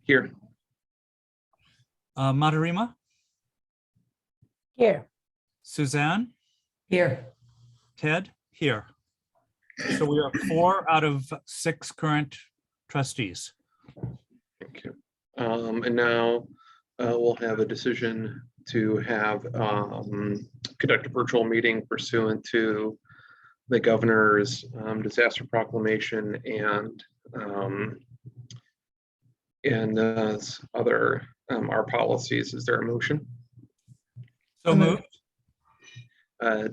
Here. Madarima, Here. Suzanne, Here. Ted, here. So we are 4 out of 6 current trustees. Thank you. And now we'll have a decision to have conduct a virtual meeting pursuant to the governor's disaster proclamation and other our policies. Is there a motion? So moved.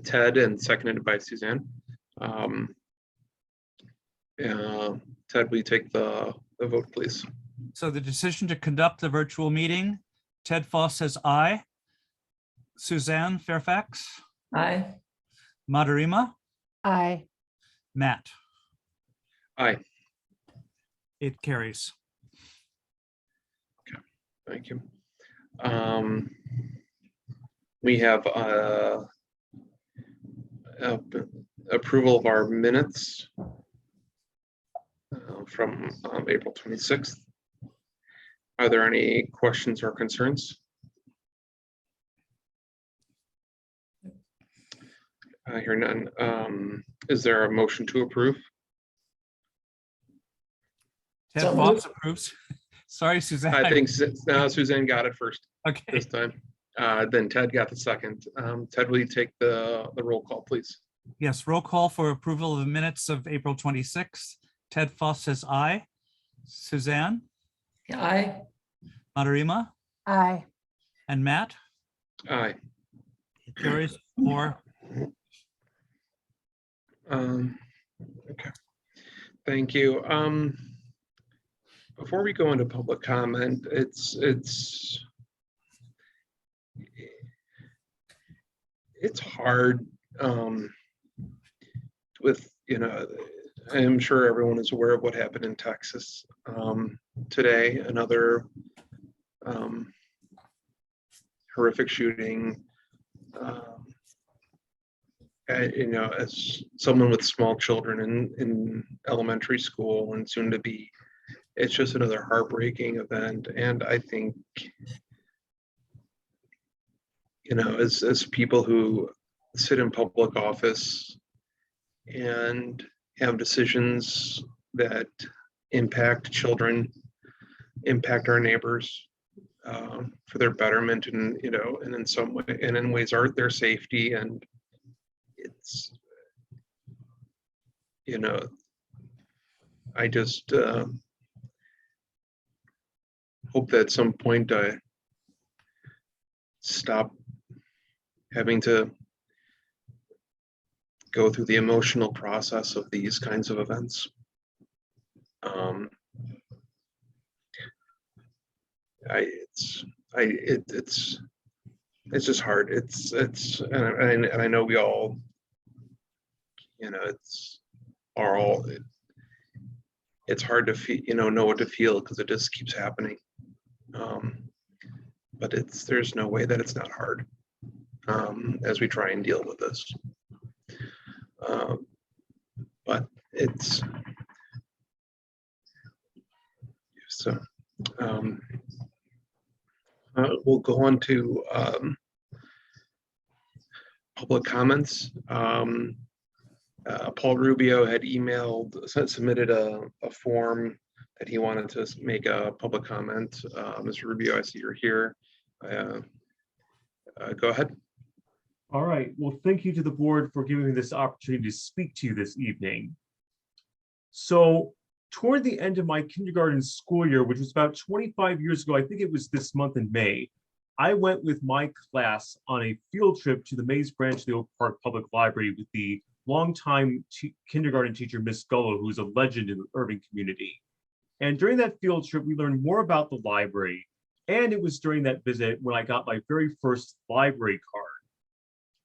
Ted, and seconded by Suzanne. Ted, will you take the vote, please? So the decision to conduct the virtual meeting, Ted Foss says aye. Suzanne Fairfax, Aye. Madarima, Aye. Matt. Aye. It carries. Thank you. We have approval of our minutes from April 26th. Are there any questions or concerns? I hear none. Is there a motion to approve? Ted So Foss moved. approves. Sorry, Suzanne. I think Suzanne got it first Okay. this time. Then Ted got the second. Ted, will you take the roll call, please? Yes, roll call for approval of the minutes of April 26th. Ted Foss says aye. Suzanne, Aye. Madarima, Aye. and Matt. Aye. It carries 4. Okay. Thank you. Before we go into public comment, it's hard with, I'm sure everyone is aware of what happened in Texas today, another horrific shooting. As someone with small children in elementary school and soon to be, it's just another heartbreaking event. And I think, as people who sit in public office and have decisions that impact children, impact our neighbors for their betterment, and and in some way, and in ways are their safety. And it's, I just hope that at some point I stop having to go through the emotional process of these kinds of events. It's just hard. And I know we all, it's hard to feel, know what to feel, because it just keeps happening. But there's no way that it's not hard as we try and deal with this. But it's so. We'll go on to public comments. Paul Rubio had submitted a form that he wanted to make a public comment. Mr. Rubio, I see you're here. Go ahead. All right. Well, thank you to the board for giving me this opportunity to speak to you this evening. So, toward the end of my kindergarten school year, which was about 25 years ago, I think it was this month in May, I went with my class on a field trip to the Mays Branch of the Oak Park Public Library with the longtime kindergarten teacher, Miss Gullo, who's a legend in the urban community. And during that field trip, we learned more about the library. And it was during that visit when I got my very first library card.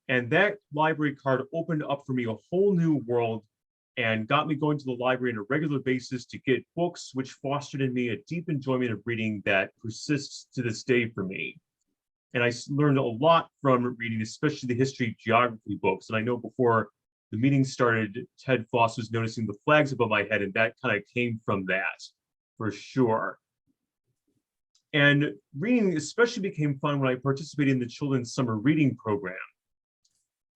And that library card opened up for me a whole new world and got me going to the library on a regular basis to get books, which fostered in me a deep enjoyment of reading that persists to this day for me. And I learned a lot from reading, especially the history geography books. And I know before the meeting started, Ted Foss was noticing the flags above my head, and that kind of came from that, for sure. And reading especially became fun when I participated in the children's summer reading program.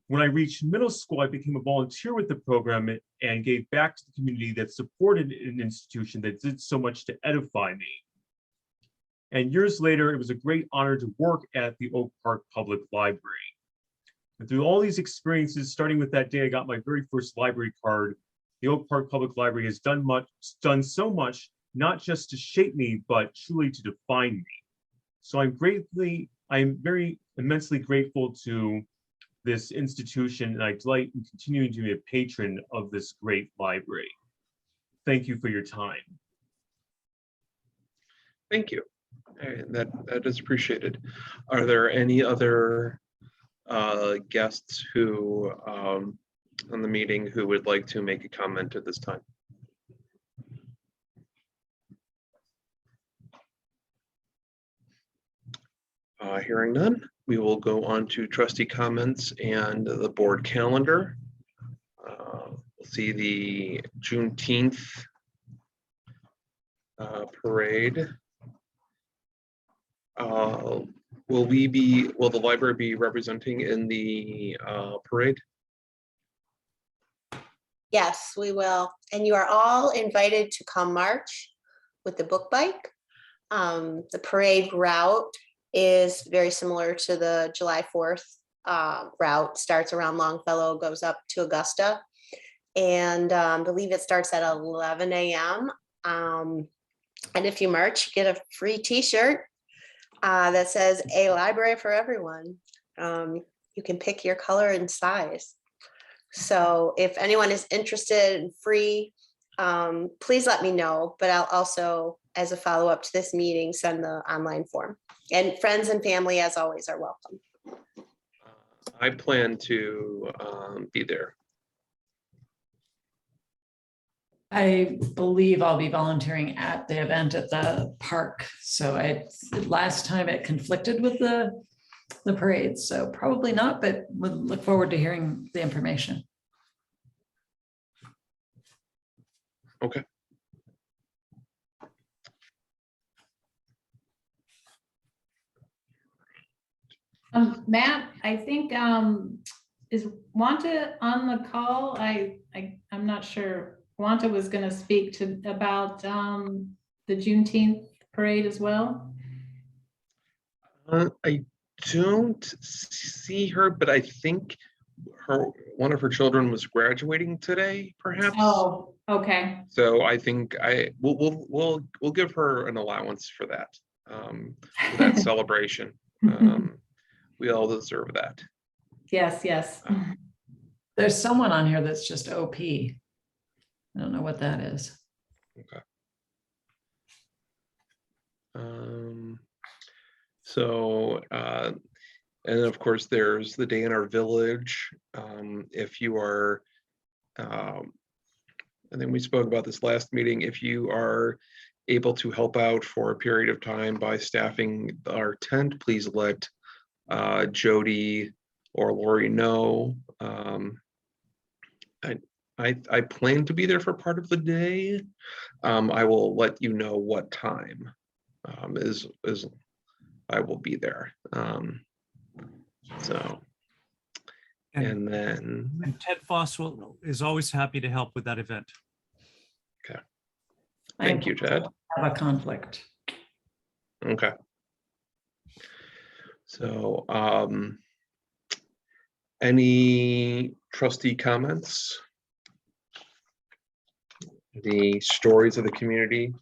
When I reached middle school, I became a volunteer with the program and gave back to the community that supported an institution that did so much to edify me. And years later, it was a great honor to work at the Oak Park Public Library. And through all these experiences, starting with that day I got my very first library card, the Oak Park Public Library has done so much, not just to shape me, but truly to define me. So I'm very immensely grateful to this institution, and I delight in continuing to be a patron of this great library. Thank you for your time. Thank you. That is appreciated. Are there any other guests who on the meeting who would like to make a comment at this time? Hearing none, we will go on to trustee comments and the board calendar. We'll see the Juneteenth parade. Will the library be representing in the parade? Yes, we will. And you are all invited to come march with the book bike. The parade route is very similar to the July 4th route. Starts around Longfellow, goes up to Augusta. And I believe it starts at 11 a.m. And if you march, you get a free t-shirt that says "A Library for Everyone." You can pick your color and size. So if anyone is interested and free, please let me know, but I'll also, as a follow-up to this meeting, send the online form. And friends and family, as always, are welcome. I plan to be there. I believe I'll be volunteering at the event at the park. So last time it conflicted with the parade, so probably not, but we'll look forward to hearing the information. Okay. Matt, I think is Wanta on the call? I'm not sure. Wanta was going to speak about the Juneteenth parade as well. I don't see her, but I think one of her children was graduating today, perhaps. Oh, okay. So I think we'll give her an allowance for that celebration. We all deserve that. Yes, yes. There's someone on here that's just OP. I don't know what that is. Okay. And of course, there's the day in our village. If you are, I think we spoke about this last meeting, if you are able to help out for a period of time by staffing our tent, please let Jody or Lori know. I plan to be there for part of the day. I will let you know what time is I will be there. And then Ted Foss is always happy to help with that event. okay. Thank you, Ted. Have a conflict. Okay. So any trustee comments? The stories of the community.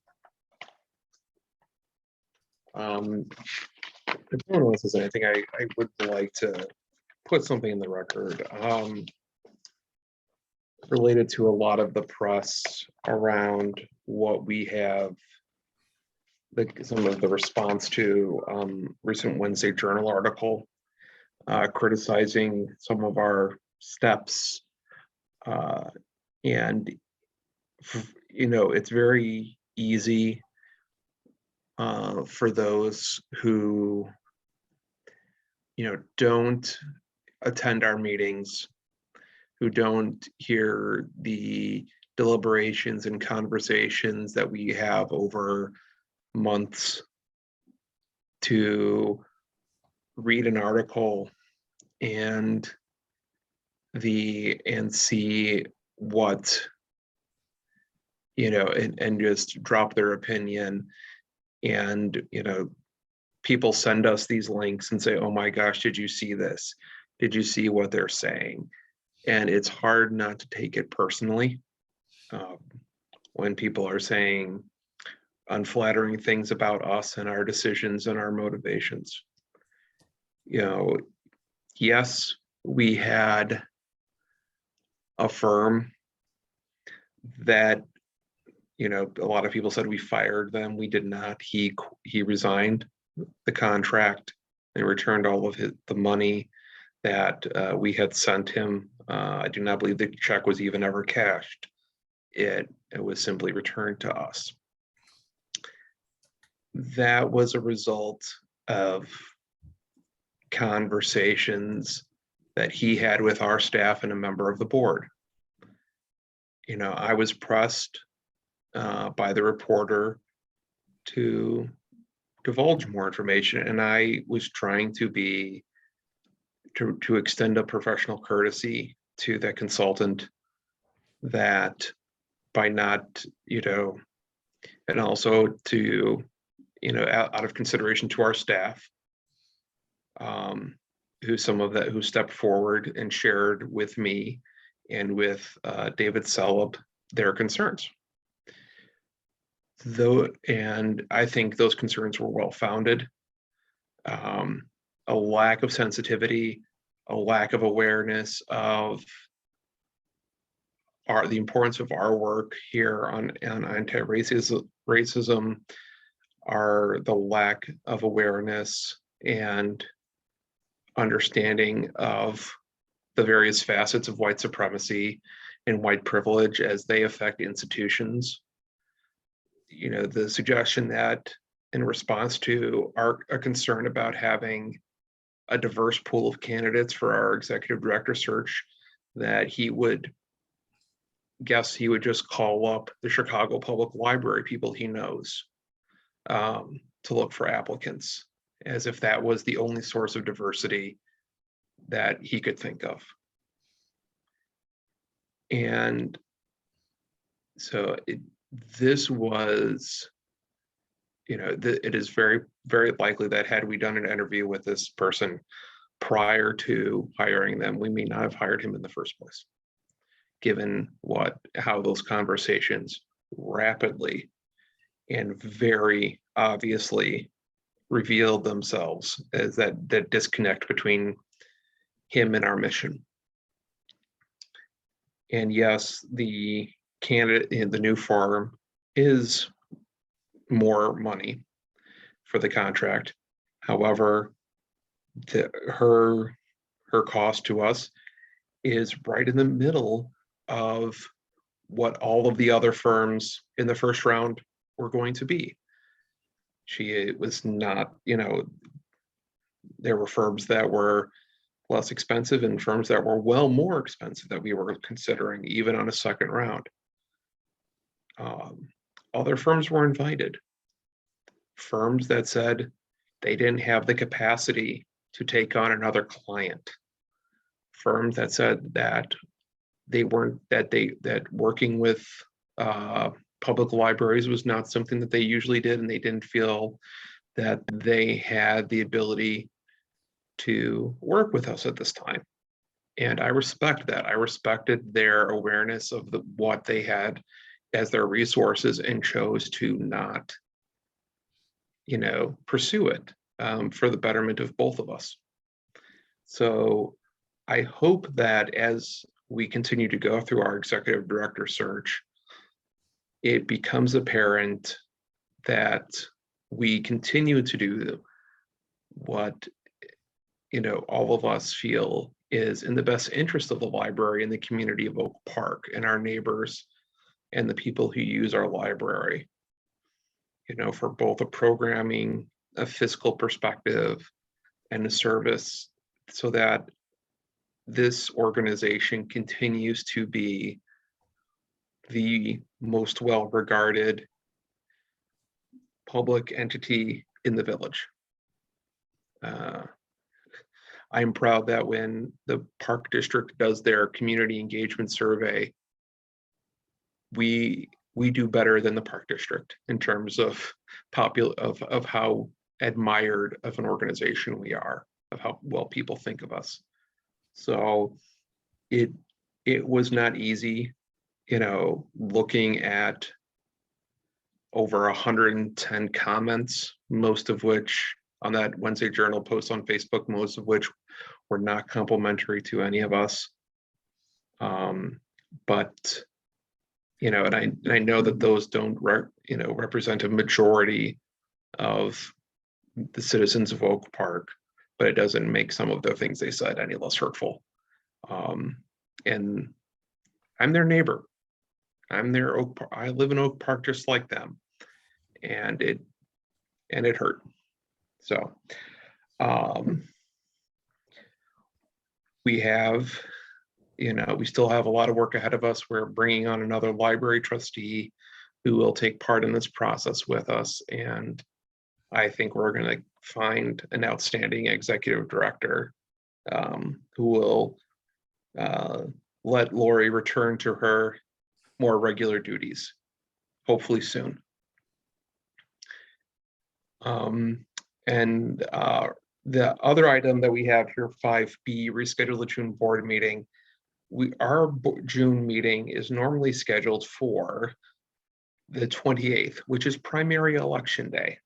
If no one else says anything, I would like to put something in the record related to a lot of the press around what we have, some of the response to recent Wednesday Journal article criticizing some of our steps, and it's very easy for those who don't attend our meetings, who don't hear the deliberations and conversations that we have over months to read an article and see what, and just drop their opinion. And, people send us these links and say, oh my gosh, did you see this? Did you see what they're saying? And it's hard not to take it personally when people are saying unflattering things about us and our decisions and our motivations. Yes, we had a firm that, a lot of people said we fired them. We did not. He resigned the contract and returned all of the money that we had sent him. I do not believe the check was even ever cashed. It was simply returned to us. That was a result of conversations that he had with our staff and a member of the board. I was pressed by the reporter to divulge more information, and I was trying to extend a professional courtesy to that consultant, that by not, and also to, out of consideration to our staff, who stepped forward and shared with me and with David Selub their concerns. And I think those concerns were well-founded. A lack of sensitivity, a lack of awareness of the importance of our work here on anti-racism, are the lack of awareness and understanding of the various facets of white supremacy and white privilege as they affect institutions. The suggestion that in response to a concern about having a diverse pool of candidates for our executive director search, that he would just call up the Chicago Public Library people he knows to look for applicants, as if that was the only source of diversity that he could think of. And so this was, it is very, very likely that had we done an interview with this person prior to hiring them, we may not have hired him in the first place, given how those conversations rapidly and very obviously revealed themselves as that disconnect between him and our mission. And yes, the candidate in the new firm is more money for the contract. However, her cost to us is right in the middle of what all of the other firms in the first round were going to be. It was not, there were firms that were less expensive and firms that were well more expensive that we were considering even on a second round. Other firms were invited. Firms that said they didn't have the capacity to take on another client. Firms that said that that working with public libraries was not something that they usually did, and they didn't feel that they had the ability to work with us at this time. And I respect that. I respected their awareness of what they had as their resources and chose to not, pursue it for the betterment of both of us. So I hope that as we continue to go through our executive director search, it becomes apparent that we continue to do what all of us feel is in the best interest of the library and the community of Oak Park and our neighbors and the people who use our library, for both a programming, a fiscal perspective, and a service, so that this organization continues to be the most well-regarded public entity in the village. I'm proud that when the Park District does their community engagement survey, we do better than the Park District in terms of of how admired of an organization we are, of how well people think of us. So it was not easy, looking at over 110 comments, most of which on that Wednesday Journal post on Facebook, most of which were not complimentary to any of us. But and I know that those don't represent a majority of the citizens of Oak Park, but it doesn't make some of the things they said any less hurtful. And I'm their neighbor. I live in Oak Park just like them, and it hurt. So we have, we still have a lot of work ahead of us. We're bringing on another library trustee who will take part in this process with us. And I think we're going to find an outstanding executive director who will let Lori return to her more regular duties, hopefully soon. And the other item that we have here, 5B, reschedule the June board meeting. Our June meeting is normally scheduled for the 28th, which is primary election day.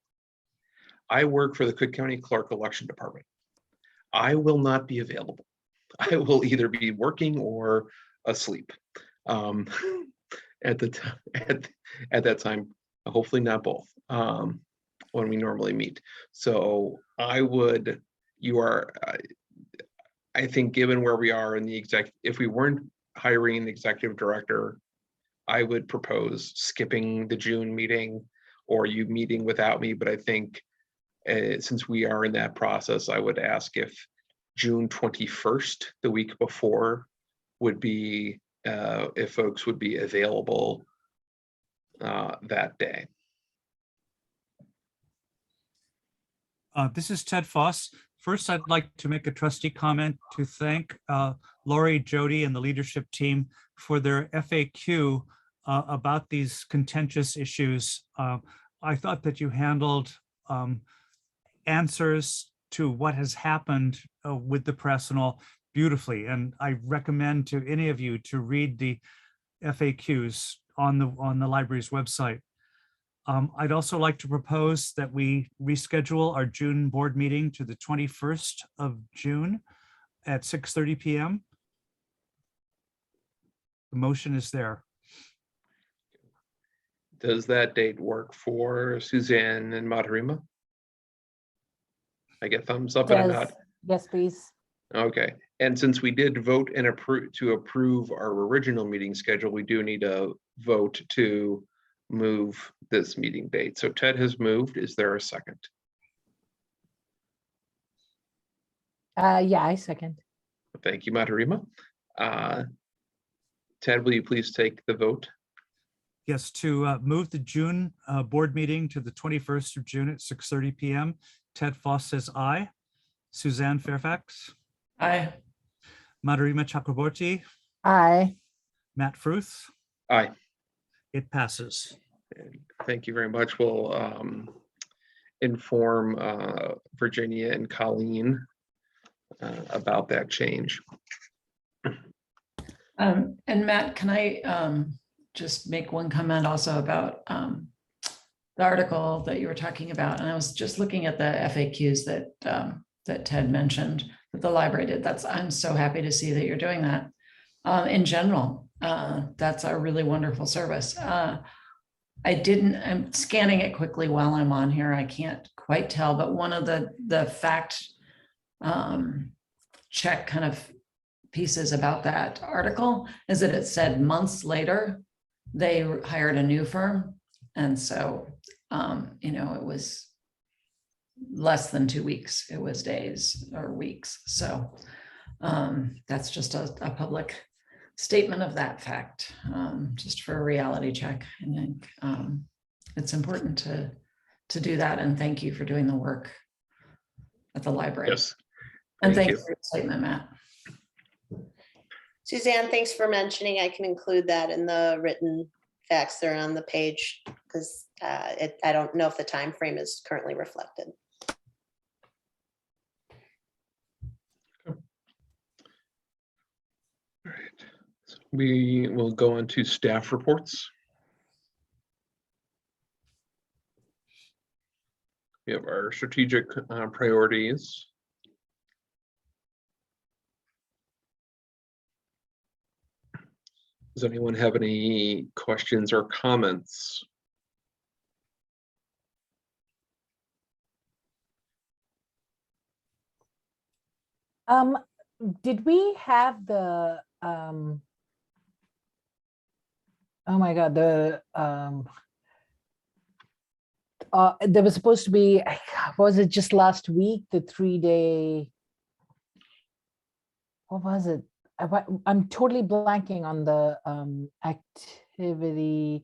I work for the Cook County Clerk Election Department. I will not be available. I will either be working or asleep at that time, hopefully not both, when we normally meet. So I think given where we are in the if we weren't hiring an executive director, I would propose skipping the June meeting or you meeting without me. But I think since we are in that process, I would ask if June 21st, the week before, would be, if folks would be available that day. This is Ted Foss. First, I'd like to make a trustee comment to thank Lori, Jody, and the leadership team for their FAQ about these contentious issues. I thought that you handled answers to what has happened with the press and all beautifully, and I recommend to any of you to read the FAQs on the library's website. I'd also like to propose that we reschedule our June board meeting to the 21st of June at 6:30 p.m. The motion is there. Does that date work for Suzanne and Matarima? I get thumbs up and a nod. Yes, please. Okay, and since we did vote and approve our original meeting schedule, we do need a vote to move this meeting date. So Ted has moved. Is there a second? Yeah, I second. Thank you, Matarima. Ted, will you please take the vote? Yes, to move the June board meeting to the 21st of June at 6:30 p.m. Ted Foss says aye. Suzanne Fairfax. Aye. Matarima Chakraborty. Aye. Matt Fruth. Aye. It passes. Thank you very much. We'll inform Virginia and Colleen about that change. And Matt, can I just make one comment also about the article that you were talking about? And I was just looking at the FAQs that Ted mentioned that the library did. I'm so happy to see that you're doing that. In general, that's a really wonderful service. I'm scanning it quickly while I'm on here. I can't quite tell, but one of the fact check kind of pieces about that article is that it said months later, they hired a new firm. And so, it was less than 2 weeks. It was days or weeks. So that's just a public statement of that fact, just for a reality check. I think it's important to do that. And thank you for doing the work. at the library. Yes. And Thank thank you. you for your statement, Matt. Suzanne, thanks for mentioning. I can include that in the written facts that are on the page because I don't know if the time frame is currently reflected. All right. So we will go into staff reports. We have our strategic priorities. Does anyone have any questions or comments? Did we have the, oh my God, there was supposed to be, was it just last week, the 3-day, what was it? I'm totally blanking on the activity,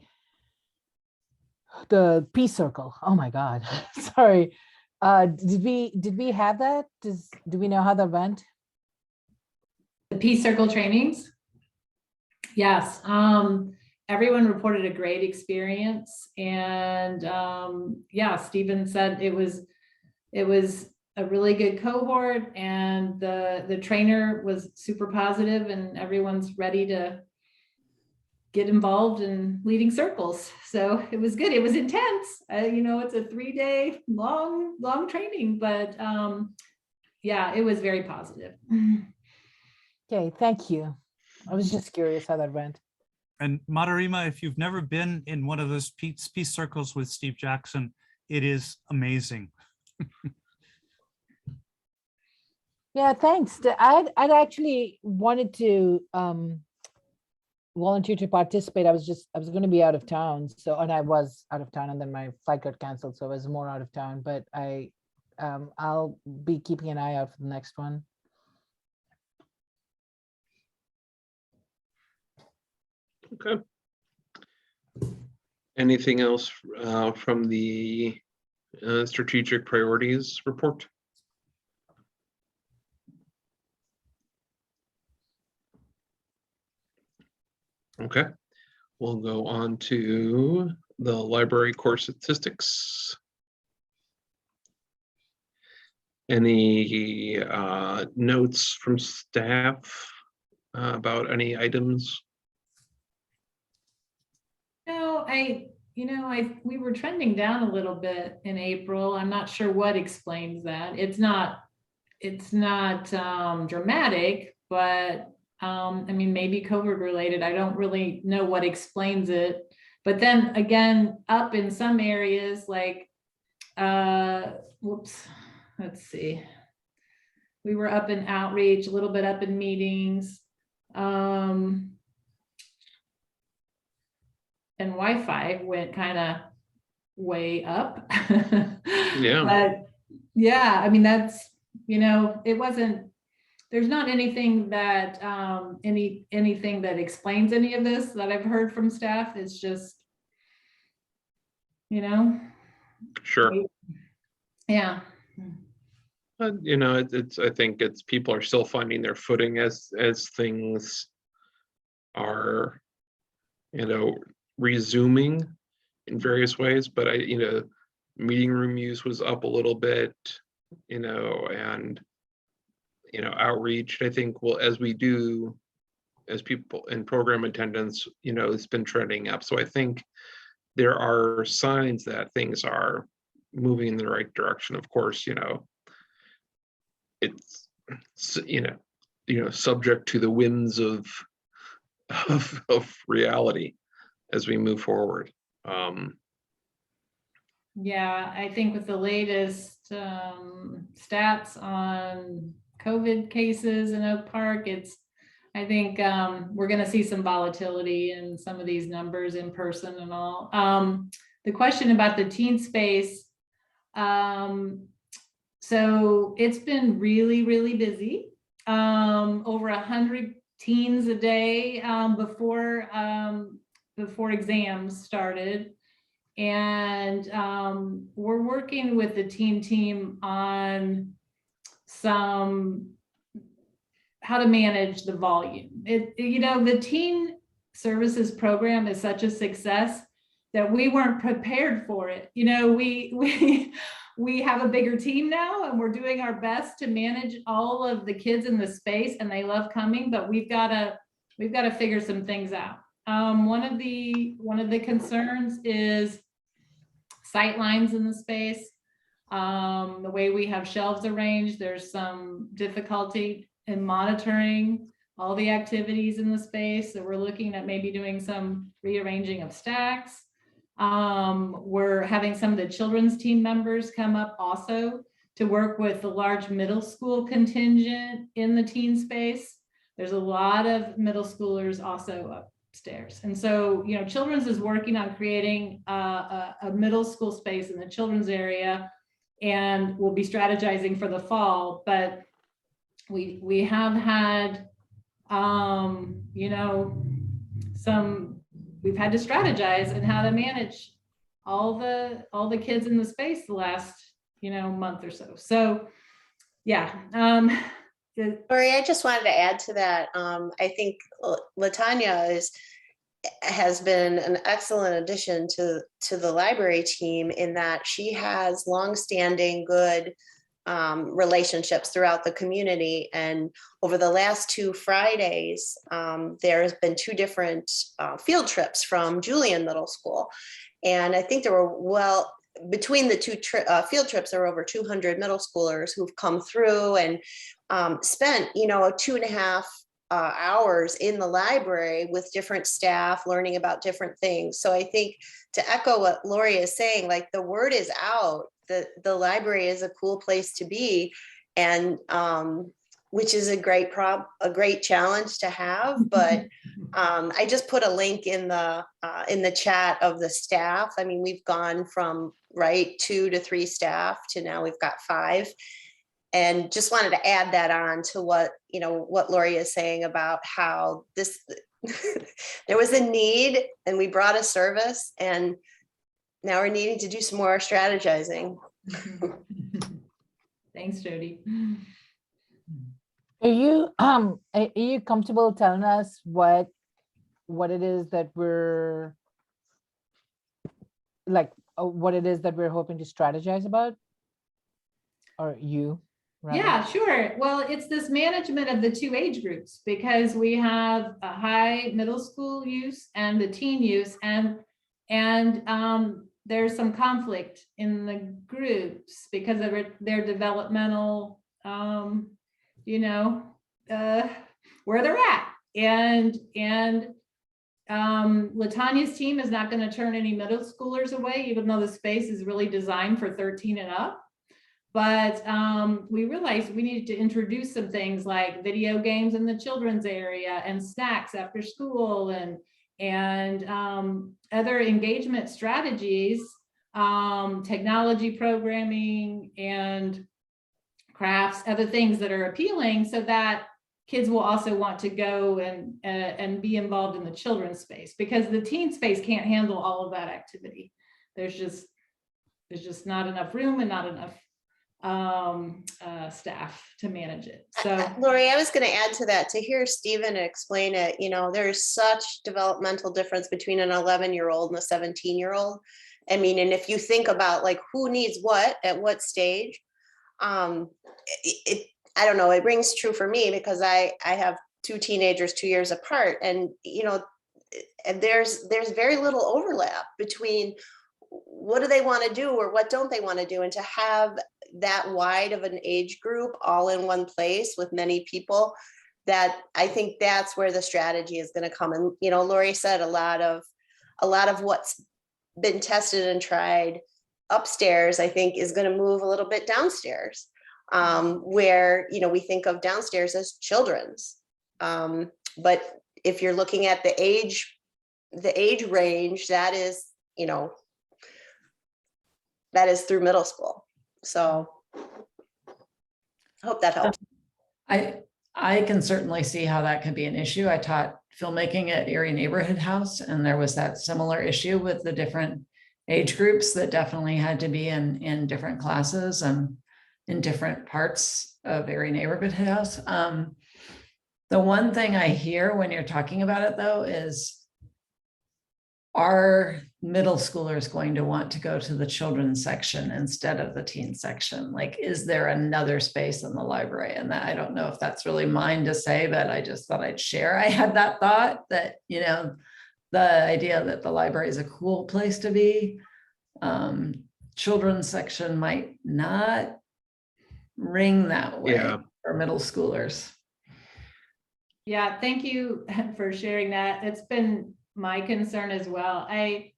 the Peace Circle. Oh my God, sorry. Did we have that? Do we know how that went? The Peace Circle trainings? Yes, everyone reported a great experience, and yeah, Stephen said it was a really good cohort, and the trainer was super positive, and everyone's ready to get involved in leading circles. So it was good. It was intense. You know, it's a 3-day long training, but yeah, it was very positive. Okay, thank you. I was just curious how that went. And Madarima, if you've never been in one of those peace circles with Steve Jackson, it is amazing. Yeah, thanks. I'd actually wanted to volunteer to participate. I was going to be out of town. So, and I was out of town, and then my flight got canceled. So I was more out of town, but I'll be keeping an eye out for the next one. Okay. Anything else from the strategic priorities report? Okay, we'll go on to the library core statistics. Any notes from staff about any items? No, we were trending down a little bit in April. I'm not sure what explains that. It's not dramatic, but I mean, maybe COVID related. I don't really know what explains it. But then again, up in some areas like, whoops, let's see. We were up in outreach, a little bit up in meetings. And Wi-Fi went kind of way up. Yeah. But yeah, I mean, that's, you know, it wasn't, there's not anything that, anything that explains any of this that I've heard from staff. It's just, you know. Sure. Yeah. You know, I think it's people are still finding their footing as things are, you know, resuming in various ways. But you know, meeting room use was up a little bit, you know, and, you know, outreach, I think, well, as people in program attendance, you know, it's been trending up. So I think there are signs that things are moving in the right direction. Of course, you know, it's you know, subject to the whims of reality as we move forward. Yeah, I think with the latest stats on COVID cases in Oak Park, I think we're going to see some volatility in some of these numbers in person and all. The question about the teen space, so it's been really, really busy. Over 100 teens a day before exams started. And we're working with the teen team on how to manage the volume. The teen services program is such a success that we weren't prepared for it. We have a bigger team now, and we're doing our best to manage all of the kids in the space, and they love coming, but we've got to figure some things out. One of the concerns is sight lines in the space. The way we have shelves arranged, there's some difficulty in monitoring all the activities in the space. So we're looking at maybe doing some rearranging of stacks. We're having some of the children's team members come up also to work with the large middle school contingent in the teen space. There's a lot of middle schoolers also upstairs. And so, children's is working on creating a middle school space in the children's area, and we'll be strategizing for the fall. But we have had, we've had to strategize in how to manage all the kids in the space the last, month or so. So, yeah. Lori, I just wanted to add to that. I think LaTanya has been an excellent addition to the library team in that she has longstanding good relationships throughout the community. And over the last 2 Fridays, there has been 2 different field trips from Julian Middle School. And I think there were, between the 2 field trips, there were over 200 middle schoolers who've come through and spent, 2.5 hours in the library with different staff, learning about different things. So I think, to echo what Lori is saying, like, the word is out that the library is a cool place to be, and which is a great challenge to have. But I just put a link in the chat of the staff. I mean, we've gone from 2 to 3 staff to now we've got 5. And just wanted to add that on to what Lori is saying about how this, there was a need and we brought a service, and now we're needing to do some more strategizing. Thanks, Jody. Are you comfortable telling us what it is that we're what it is that we're hoping to strategize about? Or you? Rather? Yeah, sure. Well, it's this management of the 2 age groups, because we have a high middle school use and the teen use, and there's some conflict in the groups because of their developmental, where they're at. And LaTanya's team is not going to turn any middle schoolers away, even though the space is really designed for 13 and up. But we realized we needed to introduce some things like video games in the children's area and snacks after school, and other engagement strategies, technology programming and crafts, other things that are appealing, so that kids will also want to go and be involved in the children's space, because the teen space can't handle all of that activity. There's just not enough room and not enough staff to manage it. So Lori, I was going to add to that, to hear Stephen explain it. There's such developmental difference between an 11-year-old and a 17-year-old. I mean, and if you think about who needs what at what stage, I don't know, it rings true for me because I have 2 teenagers 2 years apart, and and there's very little overlap between what do they want to do or what don't they want to do, and to have that wide of an age group all in one place with many people, that I think that's where the strategy is going to come. And Lori said a lot of what's been tested and tried upstairs, I think, is going to move a little bit downstairs, where we think of downstairs as children's, but if you're looking at the age range, that is through middle school. So I hope that helps. I can certainly see how that could be an issue. I taught filmmaking at Erie Neighborhood House, and there was that similar issue with the different age groups that definitely had to be in different classes. And in different parts of every neighborhood house. The one thing I hear when you're talking about it though is, are middle schoolers going to want to go to the children's section instead of the teen section? Like, is there another space in the library? And that, I don't know if that's really mine to say, but I just thought I'd share. I had that thought that, you know, the idea that the library is a cool place to be. Children's section might not ring that way Yeah. for middle schoolers. Yeah, thank you for sharing that. It's been my concern as well. I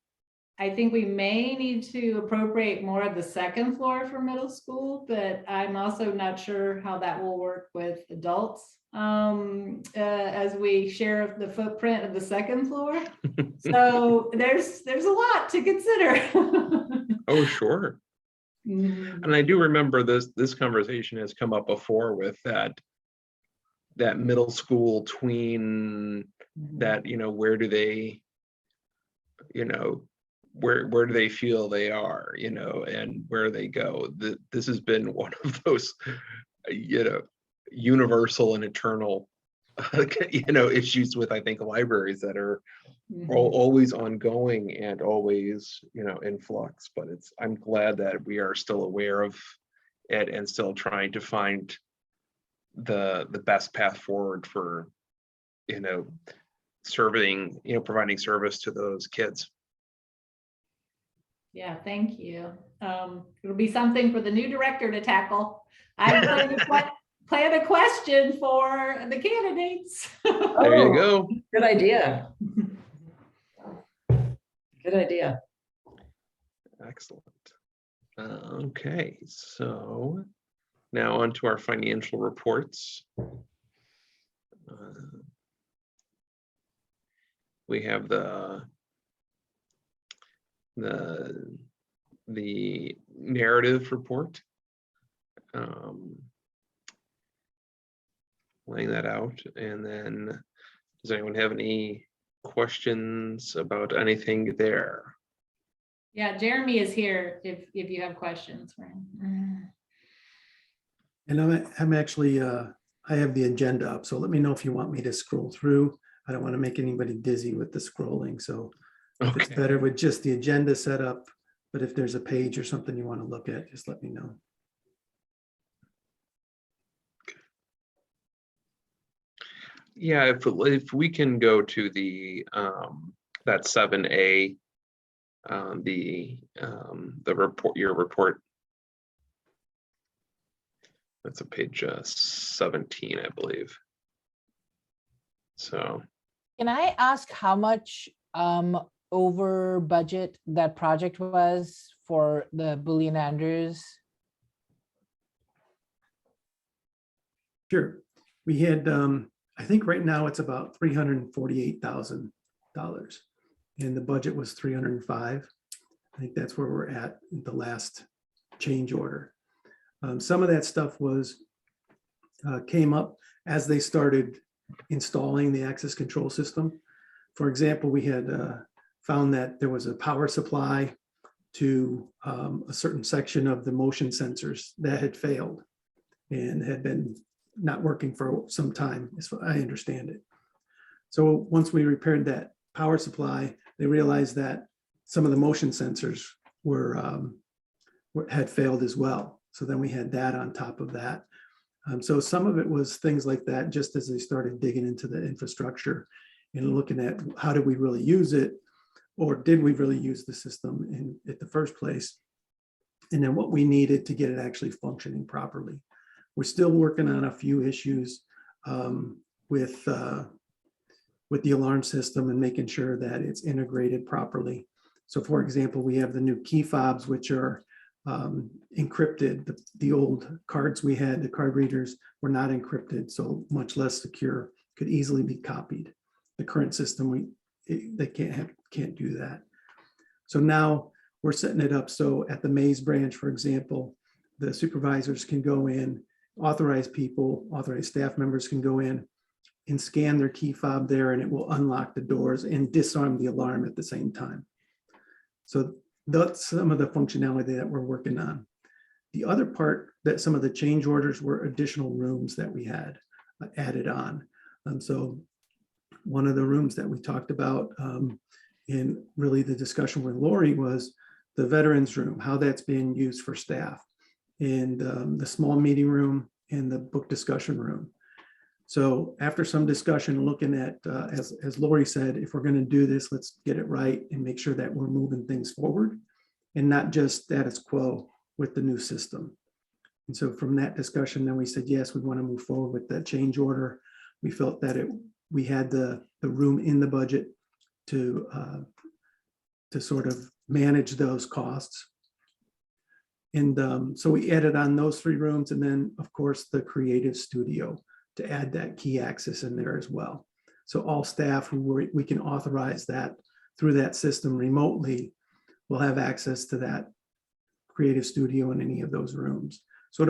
think we may need to appropriate more of the second floor for middle school, but I'm also not sure how that will work with adults as we share the footprint of the second floor. So there's a lot to consider. Oh, sure. Mhm. And I do remember this conversation has come up before with that middle school tween, that, you know, where do they, you know, where do they feel they are, you know, and where they go. This has been one of those, you know, universal and eternal, you know, issues with, I think, libraries that are always ongoing and always, you know, in flux. But I'm glad that we are still aware of it and still trying to find the best path forward for, you know, serving, you know, providing service to those kids. Yeah, thank you. It'll be something for the new director to tackle. I'm going to plan a question for the candidates. There you go. Good idea. Good idea. Excellent. Okay, so now on to our financial reports. We have the narrative report, laying that out. And then, does anyone have any questions about anything there? Yeah, Jeremy is here if you have questions for him. And I'm actually, I have the agenda up, so let me know if you want me to scroll through. I don't want to make anybody dizzy with the scrolling, so if it's Okay. better with just the agenda set up, but if there's a page or something you want to look at, just let me know. Yeah, if we can go to the that 7A, the report, your report. That's a page 17, I believe. So Can I ask how much over budget that project was for the Bullion Andrews? Sure. We had, I think right now it's about $348,000, and the budget was 305. I think that's where we're at in the last change order. Some of that stuff came up as they started installing the access control system. For example, we had found that there was a power supply to a certain section of the motion sensors that had failed and had been not working for some time, as I understand it. So once we repaired that power supply, they realized that some of the motion sensors had failed as well. So then we had that on top of that. So some of it was things like that, just as they started digging into the infrastructure and looking at how did we really use it, or did we really use the system at the first place? And then what we needed to get it actually functioning properly. We're still working on a few issues with the alarm system and making sure that it's integrated properly. So for example, we have the new key fobs, which are encrypted. The old cards we had, the card readers, were not encrypted, so much less secure, could easily be copied. The current system, they can't do that. So now we're setting it up so at the Maze branch, for example, the supervisors can go in, authorized staff members can go in and scan their key fob there, and it will unlock the doors and disarm the alarm at the same time. So that's some of the functionality that we're working on. The other part that some of the change orders were additional rooms that we had added on. So one of the rooms that we talked about in really the discussion with Lori was the veterans room, how that's being used for staff, and the small meeting room and the book discussion room. So after some discussion, looking at, as Lori said, if we're going to do this, let's get it right and make sure that we're moving things forward and not just status quo with the new system. And so from that discussion, then we said, yes, we want to move forward with that change order. We felt that we had the room in the budget to sort of manage those costs. And so we added on those 3 rooms, and then of course the creative studio to add that key access in there as well. So all staff who we can authorize that through that system remotely will have access to that creative studio in any of those rooms. So it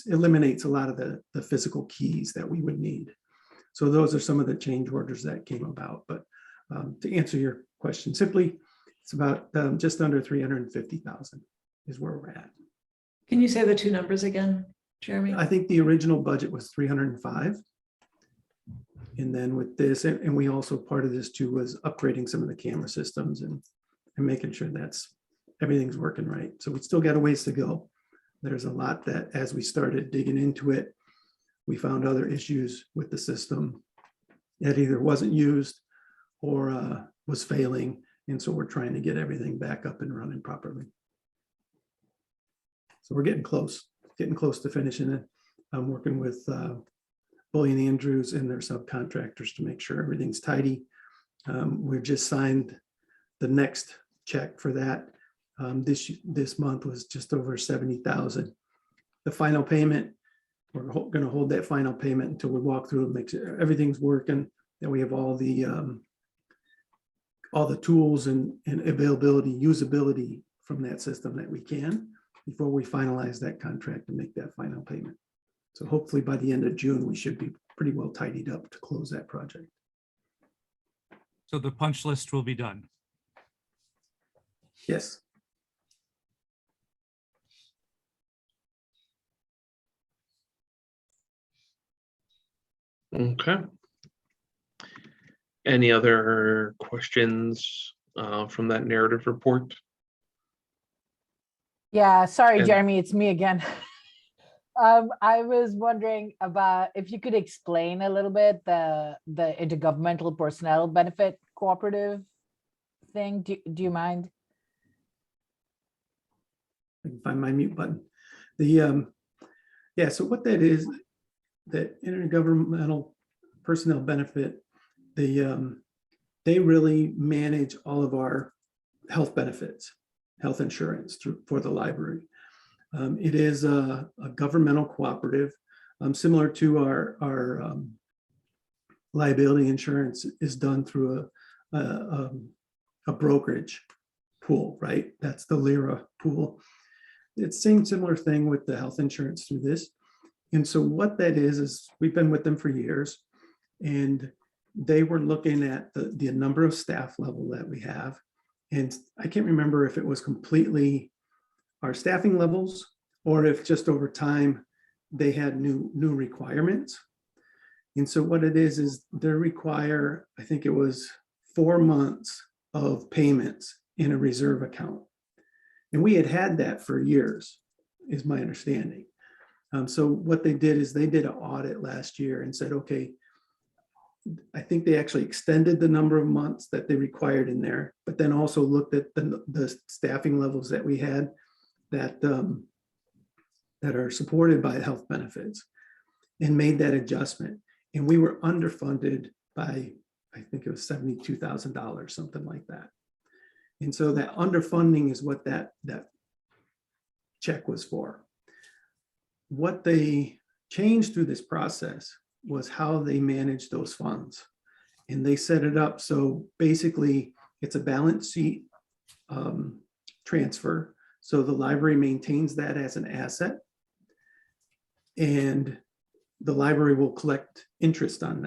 eliminates a lot of the physical keys that we would need. So those are some of the change orders that came about. But to answer your question simply, it's about just under 350,000 is where we're at. Can you say the 2 numbers again, Jeremy? I think the original budget was 305. And then with this, and we also, part of this too was upgrading some of the camera systems and making sure everything's working right. So we still got a ways to go. There's a lot that as we started digging into it, we found other issues with the system that either wasn't used or was failing. And so we're trying to get everything back up and running properly. So we're getting close to finishing it. I'm working with Bully and Andrews and their subcontractors to make sure everything's tidy. We've just signed the next check for that. This month was just over 70,000. The final payment, we're going to hold that final payment until we walk through and make sure everything's working, that we have all the tools and availability, usability from that system that we can before we finalize that contract and make that final payment. So hopefully by the end of June, we should be pretty well tidied up to close that project. So the punch list will be done. Yes. Okay. Any other questions from that narrative report? Yeah, sorry, And- Jeremy, it's me again. I was wondering about if you could explain a little bit the intergovernmental personnel benefit cooperative thing. Do you mind? I can find my mute button. Yeah, so what that is, that intergovernmental personnel benefit, they really manage all of our health benefits, health insurance for the library. It is a governmental cooperative, similar to our liability insurance is done through a brokerage pool, right? That's the LIRA pool. It's same similar thing with the health insurance through this. And so what that is we've been with them for years, and they were looking at the number of staff level that we have. And I can't remember if it was completely our staffing levels or if just over time they had new requirements. And so what it is they require, I think it was 4 months of payments in a reserve account. And we had that for years, is my understanding. So what they did is they did an audit last year and said, okay, I think they actually extended the number of months that they required in there, but then also looked at the staffing levels that we had that are supported by health benefits and made that adjustment. And we were underfunded by, I think it was $72,000, something like that. And so that underfunding is what that check was for. What they changed through this process was how they manage those funds. And they set it up so basically it's a balance sheet transfer. So the library maintains that as an asset, and the library will collect interest on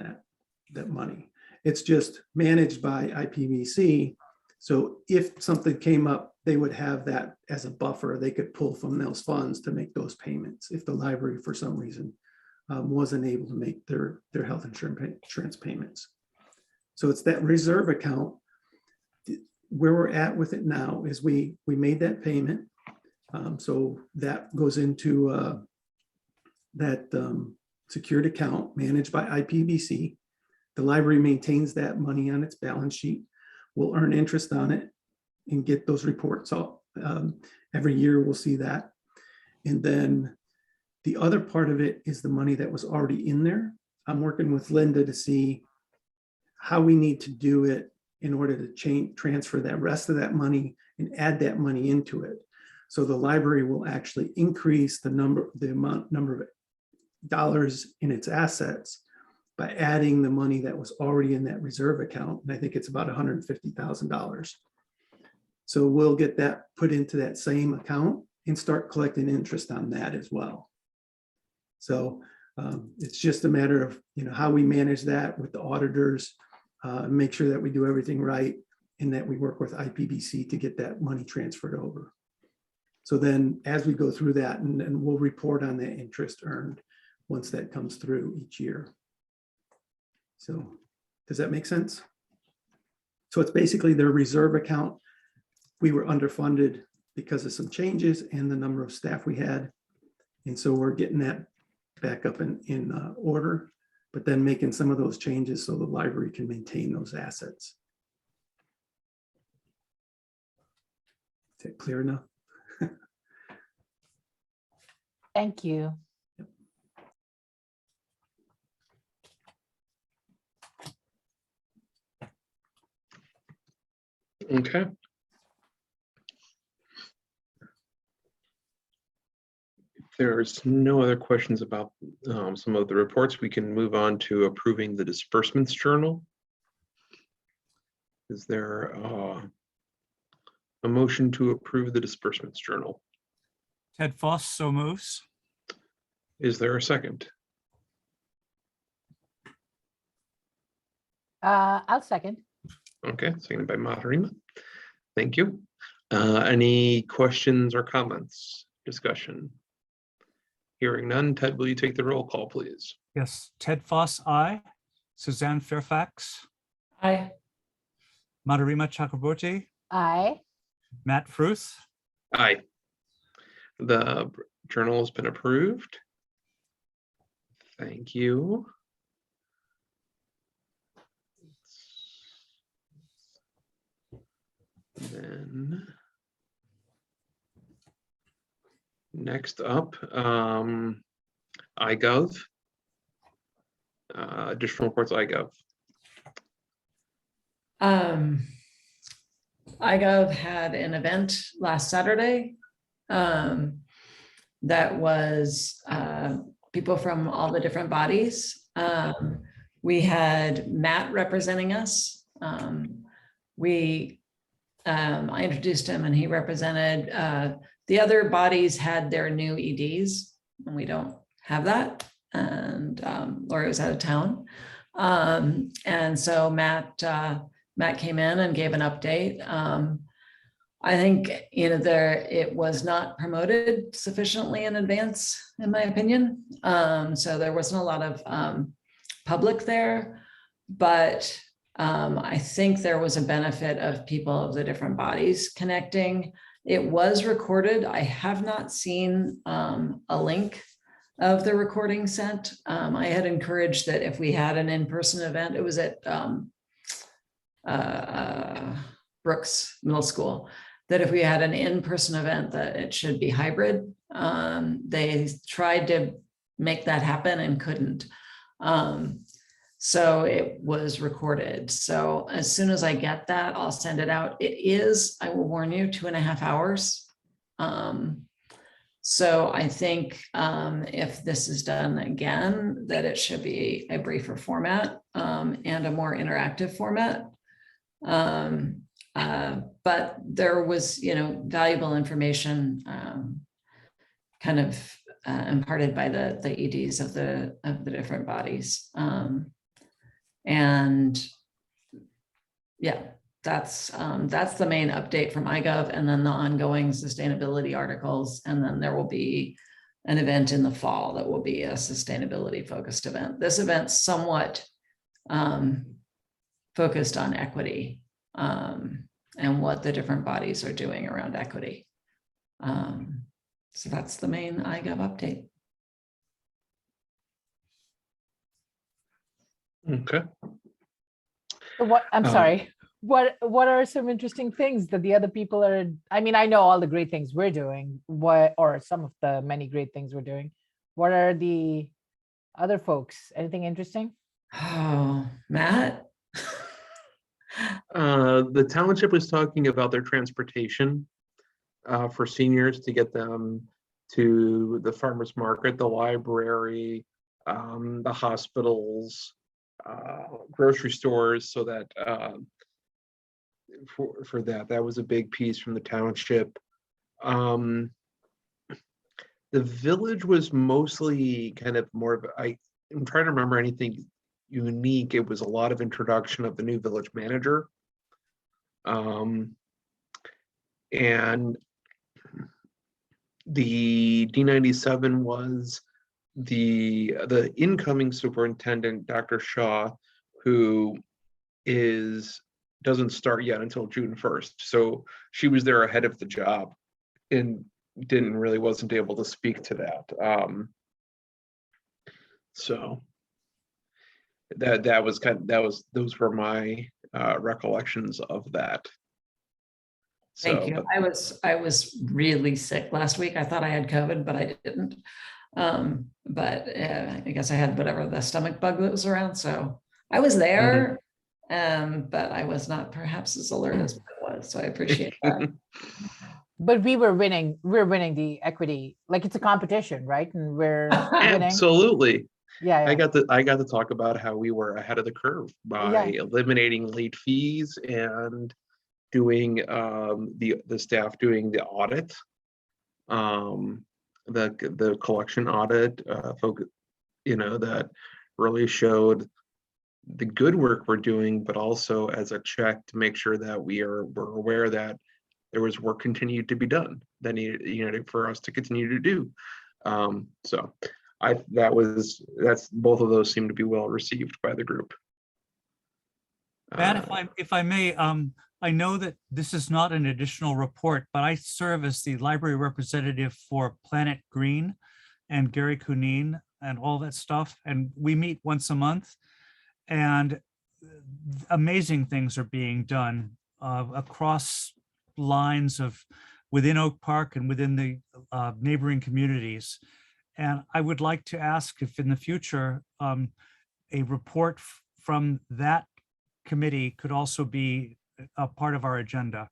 that money. It's just managed by IPVC. So if something came up they would have that as a buffer. They could pull from those funds to make those payments if the library, for some reason, wasn't able to make their health insurance payments. So it's that reserve account. Where we're at with it now is we made that payment. So that goes into that secured account managed by IPBC. The library maintains that money on its balance sheet. We'll earn interest on it and get those reports out. Every year we'll see that. And then the other part of it is the money that was already in there. I'm working with Linda to see how we need to do it in order to transfer that rest of that money and add that money into it. So the library will actually increase the number of dollars in its assets by adding the money that was already in that reserve account. And I think it's about $150,000. So we'll get that put into that same account and start collecting interest on that as well. So it's just a matter of, how we manage that with the auditors, make sure that we do everything right, and that we work with IPBC to get that money transferred over. So then as we go through that, and we'll report on that interest earned once that comes through each year. So does that make sense? So it's basically their reserve account. We were underfunded because of some changes and the number of staff we had. And so we're getting that back up in order, but then making some of those changes so the library can maintain those assets. Is that clear enough? Thank you. Okay. If there's no other questions about some of the reports, we can move on to approving the disbursements journal. Is there a motion to approve the disbursements journal? Ted Foss so moves. Is there a second? I'll second. Okay, seconded by Matarima. Thank you. Any questions or comments, discussion? Hearing none, Ted, will you take the roll call, please? Yes, Ted Foss, aye. Suzanne Fairfax, Aye. Matarima Chakraborty, Aye. Matt Fruth, Aye. The journal has been approved. Thank you. Then next up, iGov. Additional reports, iGov. iGov had an event last Saturday that was people from all the different bodies. We had Matt representing us. I introduced him and he represented, the other bodies had their new EDs and we don't have that. And Lori was out of town. And so Matt came in and gave an update. I think, it was not promoted sufficiently in advance, in my opinion. So there wasn't a lot of public there, but I think there was a benefit of people of the different bodies connecting. It was recorded. I have not seen a link of the recording sent. I had encouraged that if we had an in-person event, it was at Brooks Middle School, that if we had an in-person event, that it should be hybrid. They tried to make that happen and couldn't. So it was recorded. So as soon as I get that, I'll send it out. It is, I will warn you, 2.5 hours. So I think if this is done again, that it should be a briefer format and a more interactive format. But there was, valuable information kind of imparted by the EDs of the different bodies. And yeah, that's the main update from iGov, and then the ongoing sustainability articles. And then there will be an event in the fall that will be a sustainability focused event. This event's somewhat focused on equity and what the different bodies are doing around equity. So that's the main iGov update. Okay. So what, I'm sorry, what are some interesting things that the other people are, I mean, I know all the great things we're doing, or some of the many great things we're doing. What are the other folks? Anything interesting? Oh, Matt. The township was talking about their transportation for seniors to get them to the farmer's market, the library, the hospitals, grocery stores, so that for that was a big piece from the township. The village was mostly kind of more of, I'm trying to remember anything unique. It was a lot of introduction of the new village manager. And the D97 was the incoming superintendent, Dr. Shaw, who doesn't start yet until June 1st. So she was there ahead of the job and wasn't able to speak to that. So those were my recollections of that. Thank you. I was really sick last week. I thought I had COVID, but I didn't. But I guess I had whatever the stomach bug that was around. So I was there, but I was not perhaps as alert as I was. So I appreciate that. But we're winning the equity, like it's a competition, right? And we're winning. Absolutely. Yeah, I got to talk about how we were ahead of the curve by eliminating late fees and doing the staff doing the audit, the collection audit, that really showed the good work we're doing, but also as a check to make sure that we're aware that there was work continued to be done that needed for us to continue to do. So that's both of those seem to be well received by the group. Matt, if I may, I know that this is not an additional report, but I serve as the library representative for Planet Green and Gary Cunine and all that stuff. And we meet once a month, and amazing things are being done across lines within Oak Park and within the neighboring communities. And I would like to ask if in the future, a report from that committee could also be a part of our agenda.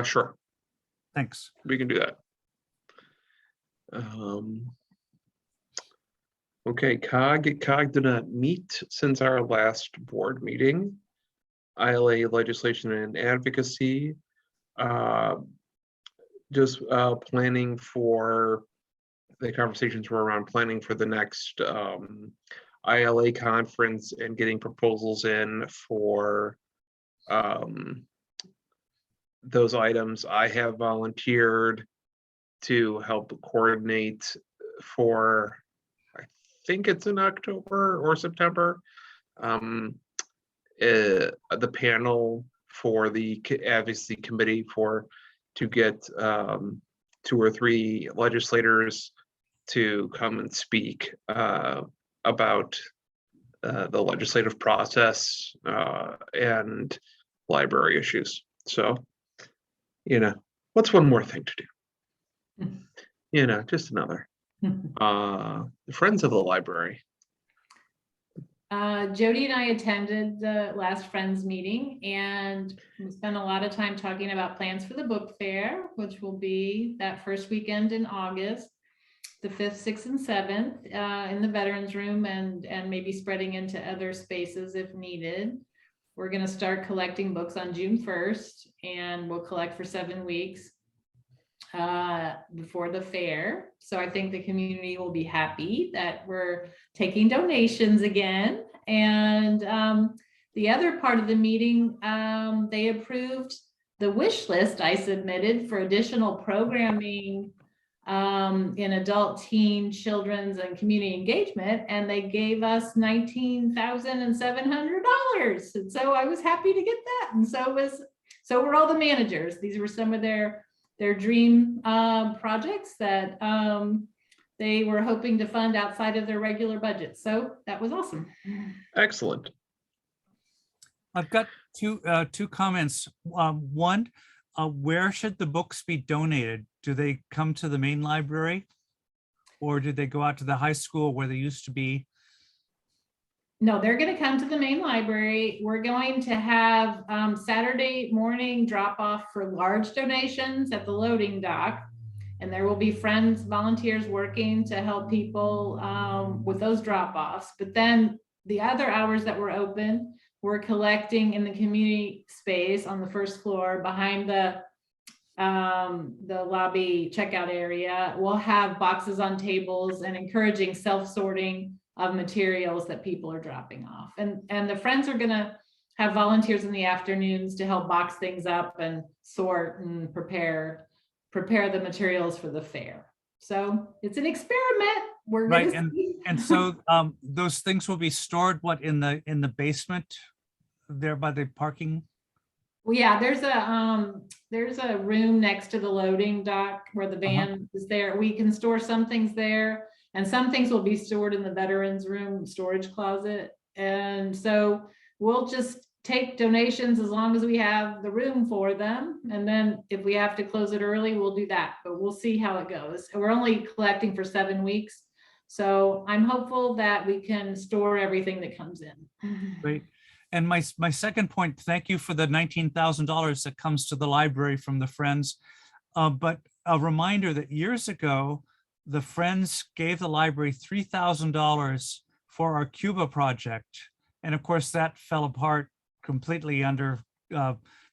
Sure. Thanks. We can do that. Okay, COG did not meet since our last board meeting. Ila Legislation and Advocacy, just planning for, the conversations were around planning for the next ILA conference and getting proposals in for those items. I have volunteered to help coordinate for, I think it's in October or September, the panel for the advocacy committee to get 2 or 3 legislators to come and speak about the legislative process and library issues. So, what's one more thing to do? Just another. Friends of the library. Jody and I attended the last Friends meeting, and we spent a lot of time talking about plans for the book fair, which will be that first weekend in August, the 5th, 6th, and 7th in the Veterans Room, and maybe spreading into other spaces if needed. We're going to start collecting books on June 1st, and we'll collect for 7 weeks before the fair. So I think the community will be happy that we're taking donations again. And the other part of the meeting, they approved the wish list I submitted for additional programming in adult, teen, children's, and community engagement, and they gave us $19,700. And so I was happy to get that, and so were all the managers. These were some of their dream projects that they were hoping to fund outside of their regular budget. So that was awesome. Excellent. I've got two comments. One, where should the books be donated? Do they come to the main library, or did they go out to the high school where they used to be? No, they're going to come to the main library. We're going to have Saturday morning drop off for large donations at the loading dock. And there will be friends, volunteers working to help people with those drop offs. But then the other hours that we're open, we're collecting in the community space on the first floor behind the lobby checkout area. We'll have boxes on tables and encouraging self-sorting of materials that people are dropping off. And the friends are gonna have volunteers in the afternoons to help box things up and sort and prepare the materials for the fair. So it's an experiment. We're Right, gonna see. and so those things will be stored in the basement there by the parking? Well, yeah, there's a room next to the loading dock where the van is there. We can store some things there, and some things will be stored in the veterans room storage closet. And so we'll just take donations as long as we have the room for them. And then if we have to close it early, we'll do that, but we'll see how it goes. We're only collecting for 7 weeks. So I'm hopeful that we can store everything that comes in. Great. And my second point, thank you for the $19,000 that comes to the library from the Friends. But a reminder that years ago, the Friends gave the library $3,000 for our Cuba project. And of course, that fell apart completely under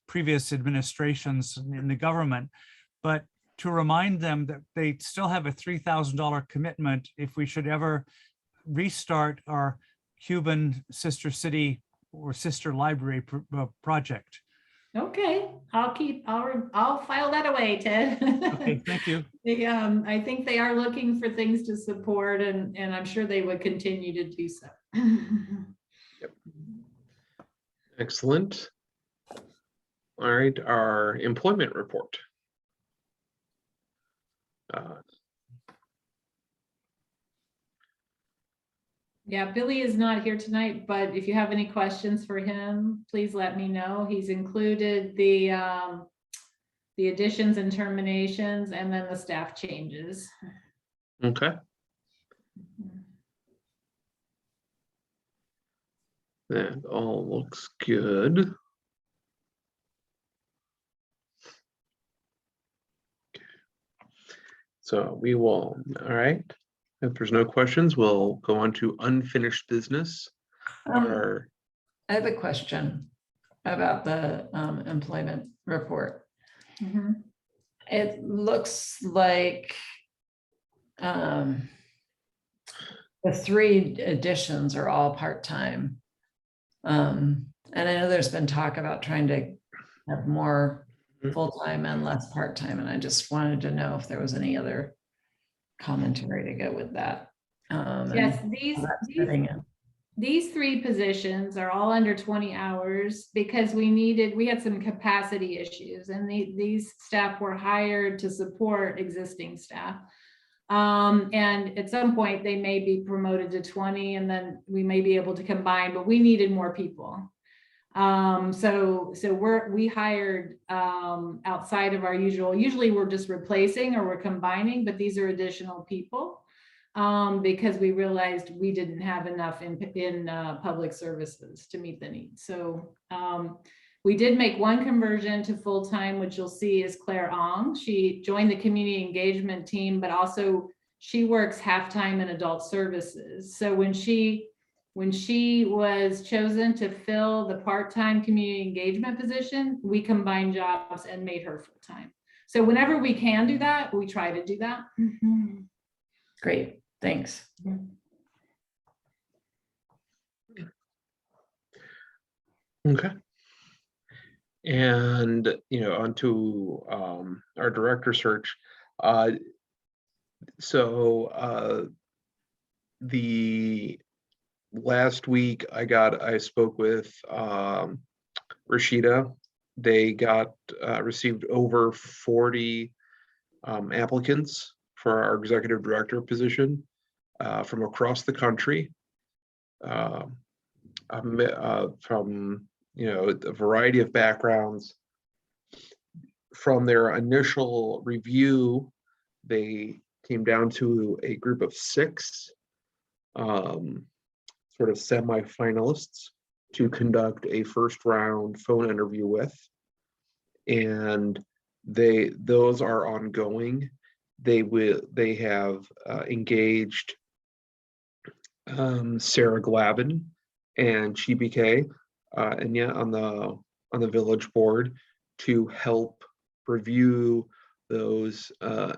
previous administrations in the government. But to remind them that they still have a $3,000 commitment if we should ever restart our Cuban sister city or sister library project. Okay, I'll file that away, Ted. Okay, thank you. I think they are looking for things to support, and I'm sure they would continue to do so. Yep. Excellent. All right, our employment report. Yeah, Billy is not here tonight, but if you have any questions for him, please let me know. He's included the additions and terminations, and then the staff changes. Okay. That all looks good. Okay. So we will, all right. If there's no questions, we'll go on to unfinished business. I have a question about the employment report. It looks like the 3 additions are all part-time. And I know there's been talk about trying to have more full-time and less part-time, and I just wanted to know if there was any other commentary to go with that. Yes, these 3 positions are all under 20 hours because we had some capacity issues, and these staff were hired to support existing staff. And at some point they may be promoted to 20, and then we may be able to combine, but we needed more people. So we hired outside of our usually we're just replacing or we're combining, but these are additional people because we realized we didn't have enough in public services to meet the needs. So we did make 1 conversion to full-time, which you'll see is Claire Ong. She joined the community engagement team, but also she works half-time in adult services. So when she was chosen to fill the part-time community engagement position, we combined jobs and made her full-time. So whenever we can do that, we try to do that. Great, thanks. Okay. And, onto our director search. So the last week I spoke with Rashida. They received over 40 applicants for our executive director position from across the country, from a variety of backgrounds. From their initial review, they came down to a group of 6 sort of semi-finalists to conduct a first round phone interview with, and those are ongoing. They have engaged Sarah Glavin and Chibike Enya on the village board to help review those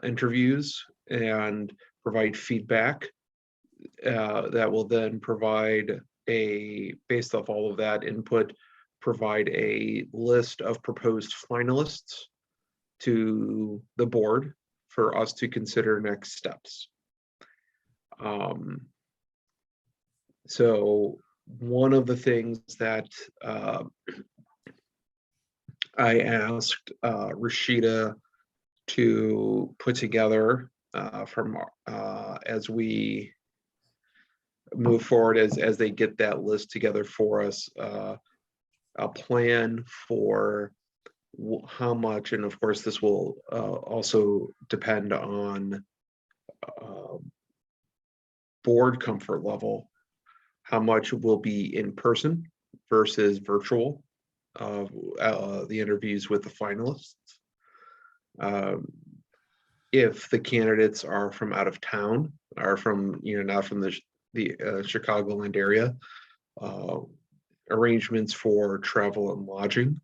interviews and provide feedback that will then provide based off all of that input, provide a list of proposed finalists to the board for us to consider next steps. So one of the things that I asked Rashida to put together as we move forward, as they get that list together for us, a plan for how much, and of course this will also depend on board comfort level, how much will be in person versus virtual of the interviews with the finalists. If the candidates are from out of town, are from, not from the Chicagoland area, arrangements for travel and lodging,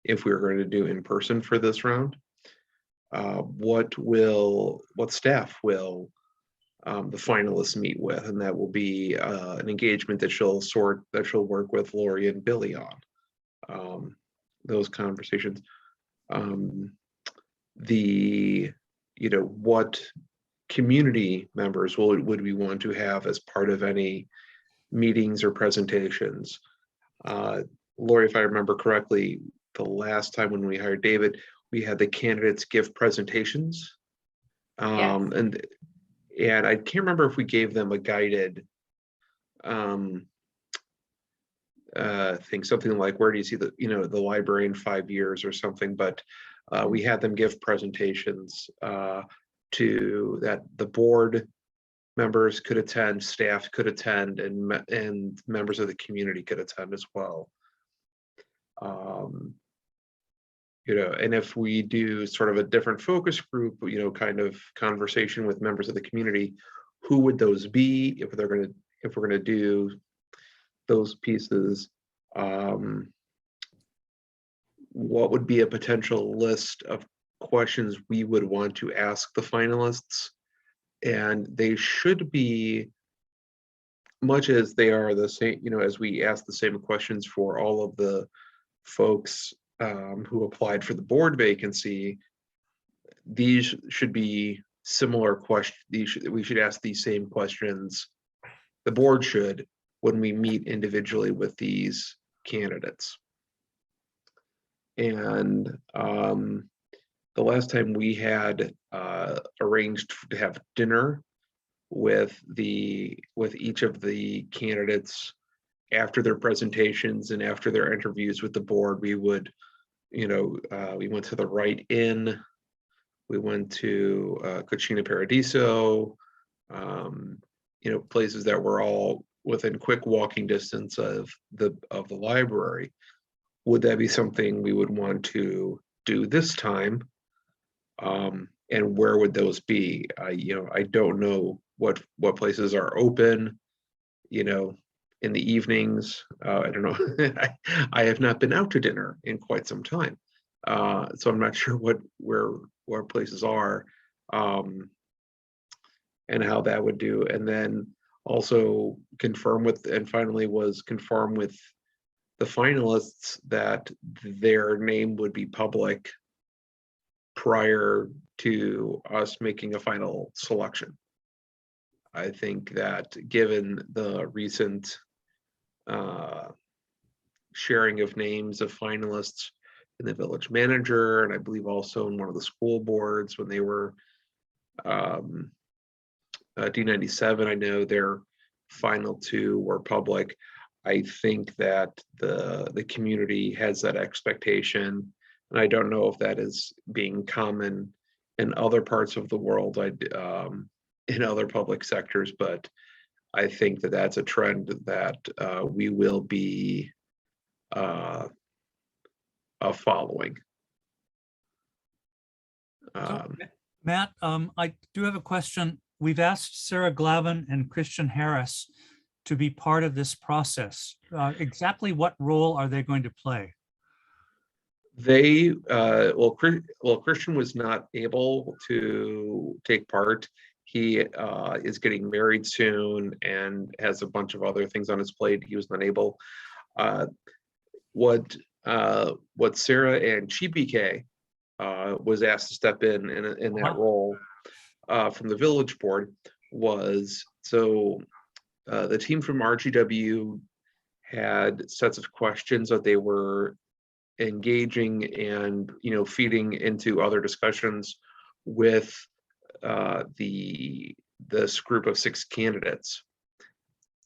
if we were going to do in person for this round, what staff will the finalists meet with, and that will be an engagement that she'll work with Lori and Billy on, those conversations. What community members would we want to have as part of any meetings or presentations? Lori, if I remember correctly, the last time when we hired David, we had the candidates give presentations. Yes. And I can't remember if we gave them a guided thing, something like, where do you see the library in 5 years or something, but we had them give presentations to that the board members could attend, staff could attend, and members of the community could attend as well. And if we do sort of a different focus group, kind of conversation with members of the community, who would those be if we're going to do those pieces? What would be a potential list of questions we would want to ask the finalists? And they should be, much as they are the same, as we ask the same questions for all of the folks who applied for the board vacancy, these should be similar questions. We should ask these same questions, the board should, when we meet individually with these candidates. And the last time we had arranged to have dinner with each of the candidates after their presentations and after their interviews with the board, we would, we went to the Right Inn, we went to Cucina Paradiso, places that were all within quick walking distance of the library. Would that be something we would want to do this time? And where would those be? I don't know what places are open, in the evenings. I don't know. I have not been out to dinner in quite some time, so I'm not sure where places are, and how that would do. And then also confirm with the finalists that their name would be public prior to us making a final selection. I think that given the recent sharing of names of finalists in the village manager, and I believe also in one of the school boards when they were D97, I know their final two were public. I think that the community has that expectation, and I don't know if that is being common in other parts of the world, in other public sectors, but I think that that's a trend that we will be following. Matt, I do have a question. We've asked Sarah Glavin and Christian Harris to be part of this process. Exactly what role are they going to play? They, Christian was not able to take part. He is getting married soon and has a bunch of other things on his plate. He was not able. What Sarah and Chibike was asked to step in that role from the village board was, so the team from RGW had sets of questions that they were engaging and feeding into other discussions with this group of 6 candidates.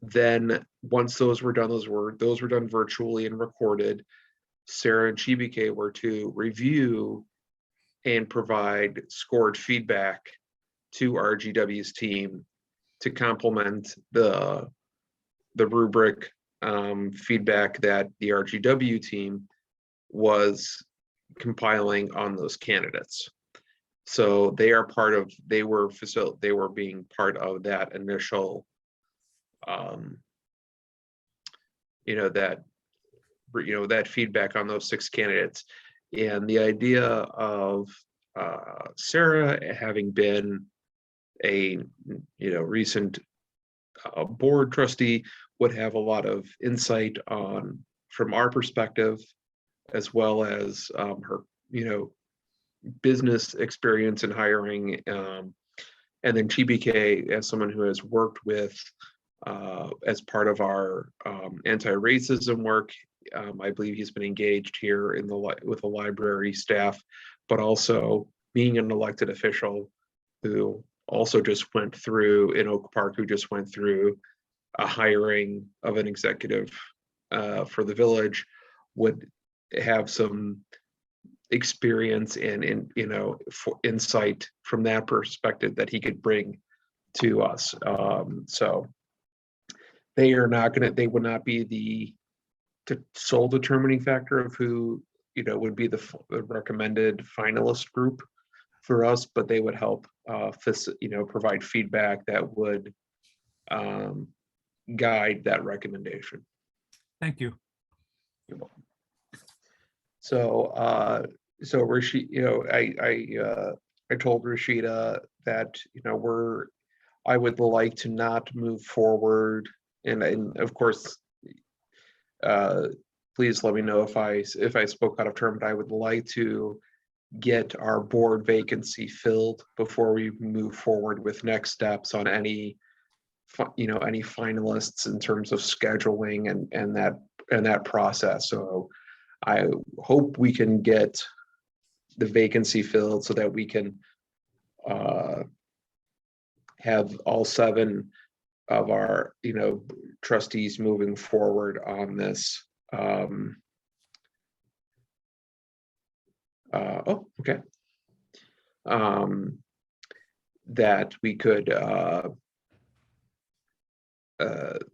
Then once those were done, those were done virtually and recorded. Sarah and Chibike were to review and provide scored feedback to RGW's team to complement the rubric feedback that the RGW team was compiling on those candidates. So they were being part of that initial that feedback on those 6 candidates. And the idea of Sarah having been a recent board trustee would have a lot of insight from our perspective, as well as her business experience in hiring, and then Chibike as someone who has worked with as part of our anti-racism work. I believe he's been engaged here with the library staff, but also being an elected official who also just went through in Oak Park, who just went through a hiring of an executive for the village, would have some experience and insight from that perspective that he could bring to us. So they would not be the sole determining factor of who would be the recommended finalist group for us, but they would help provide feedback that would guide that recommendation. Thank you. You're welcome. So Rashid, I told Rashida that I would like to not move forward, and of course, please let me know if I spoke out of turn, but I would like to get our board vacancy filled before we move forward with next steps on any finalists in terms of scheduling and that process. So I hope we can get the vacancy filled so that we can have all 7 of our trustees moving forward on this. Okay. That we could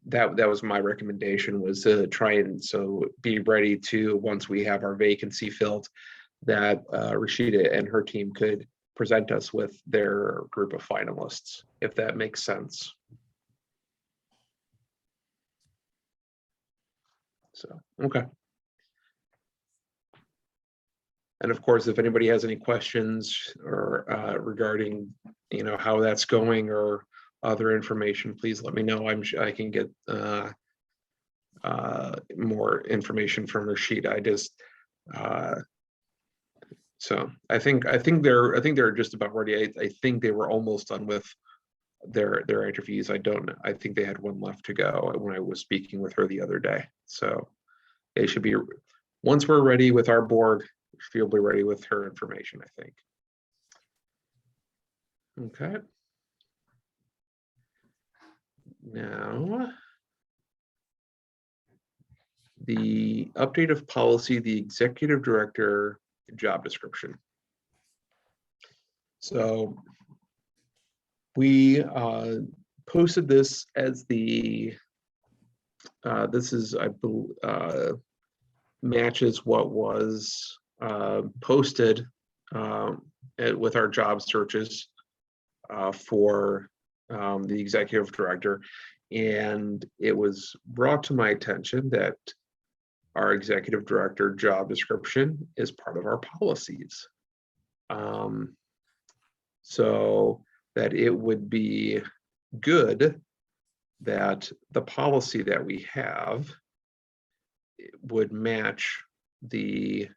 that was my recommendation, was to try and be ready to, once we have our vacancy filled, that Rashida and her team could present us with their group of finalists, if that makes sense. So, okay. And of course, if anybody has any questions or regarding, how that's going or other information, please let me know. I can get more information from Rashida. I just so I think they're just about ready. I think they were almost done with their interviews. I don't know. I think they had one left to go when I was speaking with her the other day. So they should be, once we're ready with our board, she'll be ready with her information, I think. Okay. Now, the update of policy, the executive director job description. So we posted this as the, this is, I believe, matches what was posted with our job searches for the executive director. And it was brought to my attention that our executive director job description is part of our policies. So that it would be good that the policy that we have would match the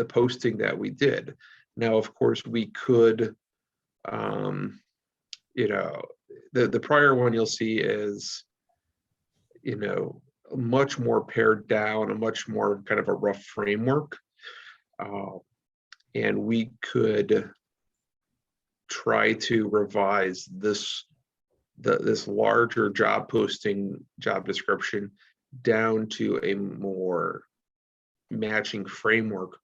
posting that we did. Now, of course, we could, you know, the prior one you'll see is, you know, much more pared down, a much more kind of a rough framework. And we could try to revise this larger job posting, job description down to a more matching framework,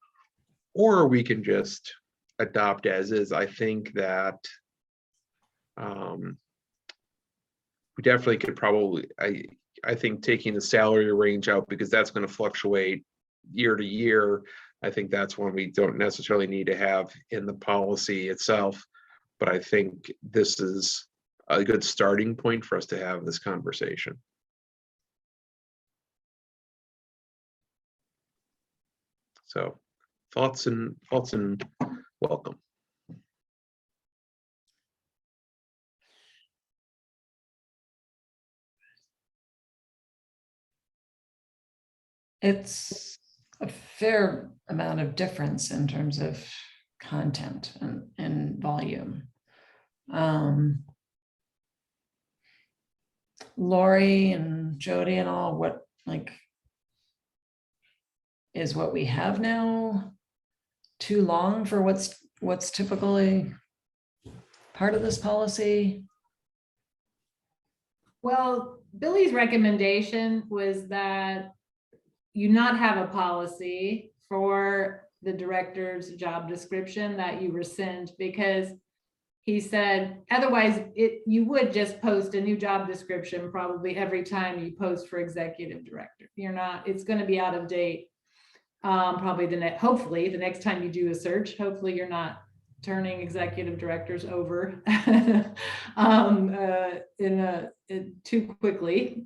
or we can just adopt as is. I think that we definitely could probably, I think taking the salary range out, because that's going to fluctuate year to year. I think that's one we don't necessarily need to have in the policy itself, but I think this is a good starting point for us to have this conversation. So thoughts and welcome. It's a fair amount of difference in terms of content and volume. Lori and Jody and all, what, like, is what we have now too long for what's typically part of this policy? Well, Billy's recommendation was that you not have a policy for the director's job description, that you rescind, because he said, otherwise you would just post a new job description probably every time you post for executive director. You're not, it's going to be out of date. Probably hopefully the next time you do a search, hopefully you're not turning executive directors over too quickly.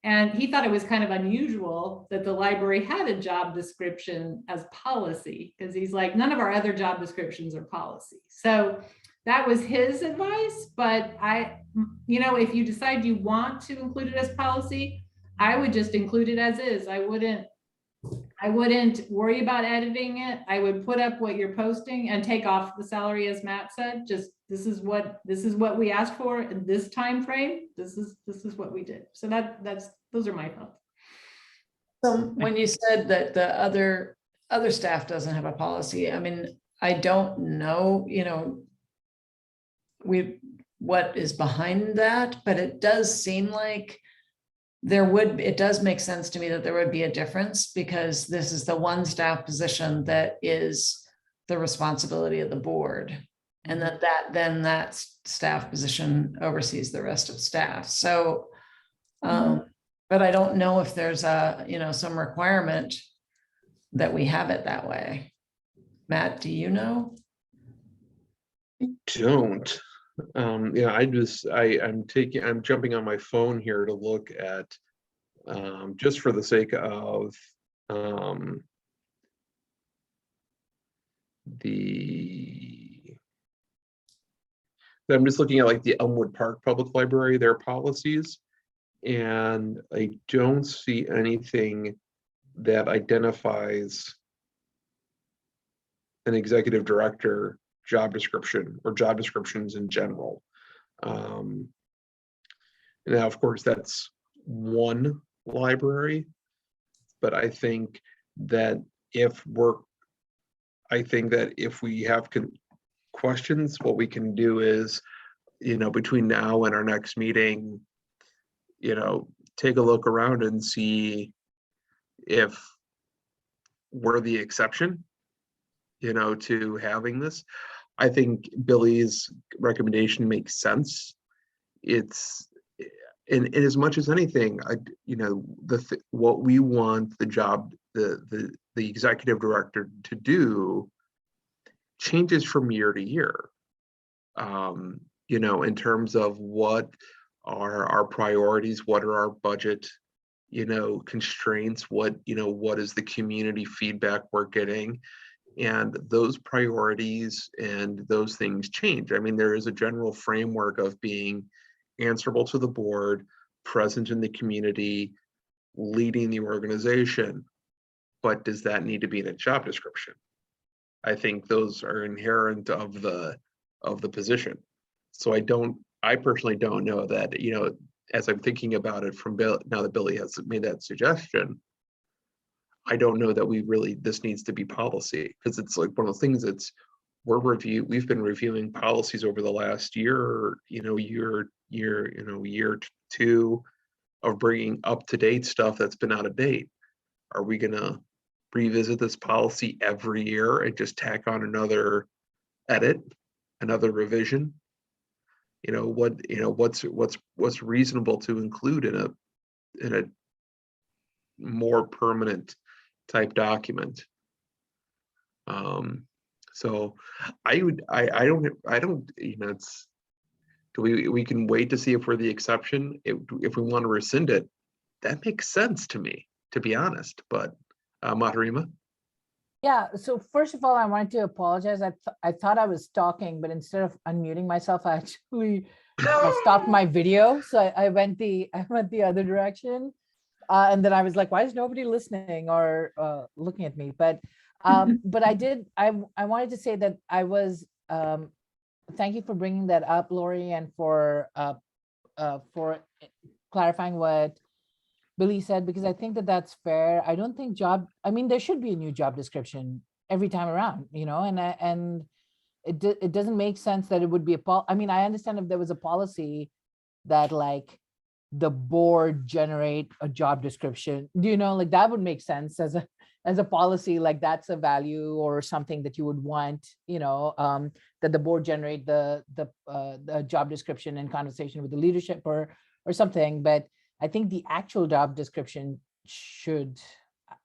And he thought it was kind of unusual that the library had a job description as policy, because he's like, none of our other job descriptions are policy. So that was his advice. But if you decide you want to include it as policy, I would just include it as is. I wouldn't worry about editing it. I would put up what you're posting and take off the salary, as Matt said. Just this is what we asked for in this time frame. This is what we did. So those are my thoughts. So when you said that the other staff doesn't have a policy, I mean, I don't know, what is behind that, but it does seem like it does make sense to me that there would be a difference, because this is the one staff position that is the responsibility of the board, and that staff position oversees the rest of staff. So, but I don't know if there's some requirement that we have it that way. Matt, do you know? Don't. I'm jumping on my phone here to look at, just for the sake of I'm just looking at like the Elmwood Park Public Library, their policies, and I don't see anything that identifies an executive director job description or job descriptions in general. Now, of course, that's one library, but I think that if we have questions, what we can do is, between now and our next meeting, take a look around and see if we're the exception, to having this. I think Billy's recommendation makes sense. It's in as much as anything, what we want the executive director to do changes from year to year. In terms of what are our priorities, what are our budget, constraints, what is the community feedback we're getting, and those priorities and those things change. I mean, there is a general framework of being answerable to the board, present in the community, leading the organization, but does that need to be in a job description? I think those are inherent of the position. So I personally don't know that, as I'm thinking about it from Bill, now that Billy has made that suggestion, I don't know that this needs to be policy, because it's like one of those things we've been reviewing policies over the last year, year two, of bringing up to date stuff that's been out of date. Are we gonna revisit this policy every year and just tack on another edit, another revision? What's reasonable to include in a more permanent type document? So I don't, we can wait to see if we're the exception. If we want to rescind it, that makes sense to me, to be honest. But Matarima? Yeah, so first of all, I wanted to apologize. I thought I was talking, but instead of unmuting myself, I actually stopped my video. So I went the other direction. And then I was like, why is nobody listening or looking at me? But I wanted to say that I was, thank you for bringing that up, Lori, and for clarifying what Billy said, because I think that that's fair. I don't think there should be a new job description every time around, and it doesn't make sense that it would be I understand if there was a policy that like the board generate a job description, like that would make sense as a policy, like that's a value or something that you would want, that the board generate the job description in conversation with the leadership or something. But I think the actual job description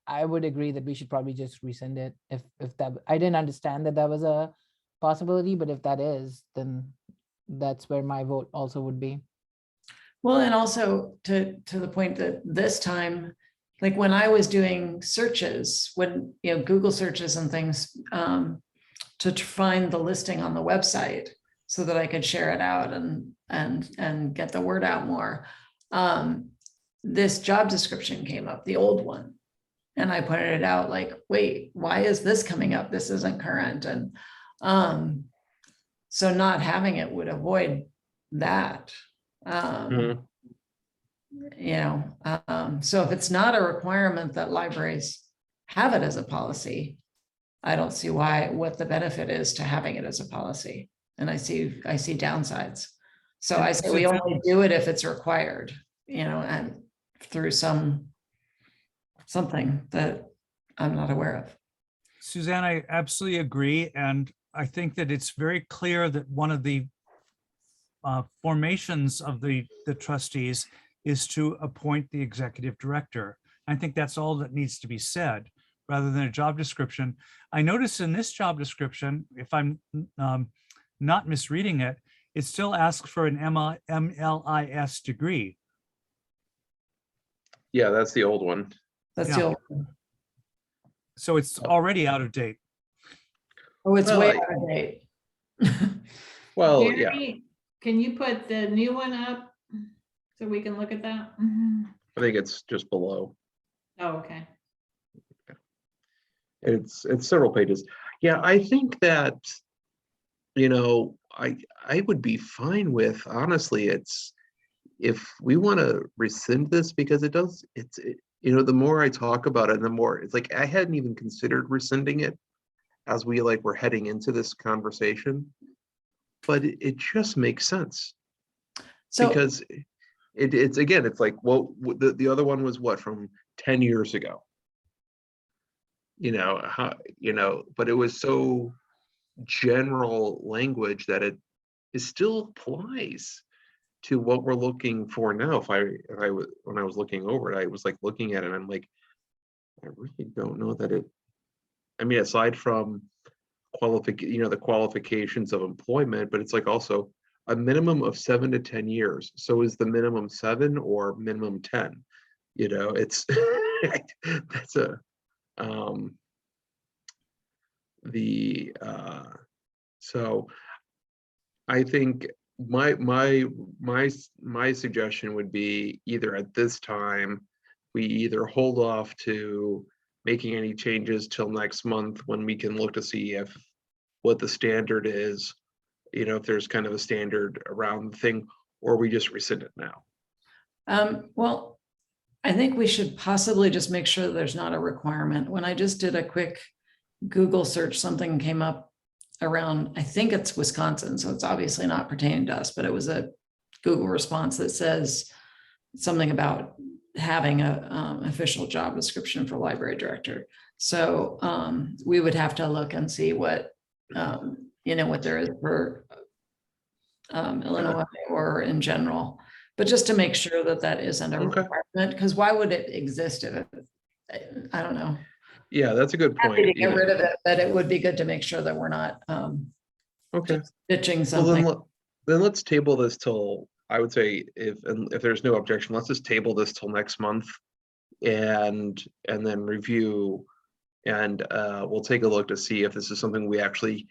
I would agree that we should probably just rescind it if that, I didn't understand that was a possibility, but if that is, then that's where my vote also would be. Well, and also to the point that this time, like when I was doing searches, when, Google searches and things, to find the listing on the website so that I could share it out and get the word out more. This job description came up, the old one. And I pointed it out like, wait, why is this coming up? This isn't current. And so not having it would avoid that. So if it's not a requirement that libraries have it as a policy, I don't see what the benefit is to having it as a policy. And I see downsides. So I say we only do it if it's required, and through something that I'm not aware of. Suzanne, I absolutely agree. And I think that it's very clear that one of the formations of the trustees is to appoint the executive director. I think that's all that needs to be said, rather than a job description. I notice in this job description, if I'm not misreading it, it still asks for an MLIS degree. Yeah, that's the old one. That's Yeah. the old one. So it's already out of date. Oh, it's Well, way out of date. Well, Very, Can you put the new one up so we can look at that? I think it's just below. Oh, okay. It's several pages. Yeah, I think that, you know, I would be fine with, honestly, it's, if we want to rescind this, because you know, the more I talk about it, the more it's like, I hadn't even considered rescinding it as we like were heading into this conversation, but it just makes sense. So Because it's again, it's like, well, the other one was what, from 10 years ago? You know, how, you know, but it was so general language that it still applies to what we're looking for now. When I was looking over it, I was like looking at it and I'm like, I really don't know that it, I mean, aside from the qualifications of employment, but it's like also a minimum of 7 to 10 years. So is the minimum 7 or minimum 10? You know, it's that's a so I think my suggestion would be, either at this time, we either hold off to making any changes till next month, when we can look to see if what the standard is, you know, if there's kind of a standard around the thing, or we just rescind it now. well, I think we should possibly just make sure there's not a requirement. When I just did a quick Google search, something came up around, I think it's Wisconsin, so it's obviously not pertaining to us, but it was a Google response that says something about having a official job description for library director. So we would have to look and see what, you know, what there is for Illinois or in general, but just to make sure that that isn't a Okay. requirement, because why would it exist if I don't know. Yeah, that's a good Happy to point. get rid of it, but it would be good to make sure that we're not Okay. just ditching Well, something. then let's table this till, I would say, if there's no objection, let's just table this till next month, and then review, and we'll take a look to see if this is something we actually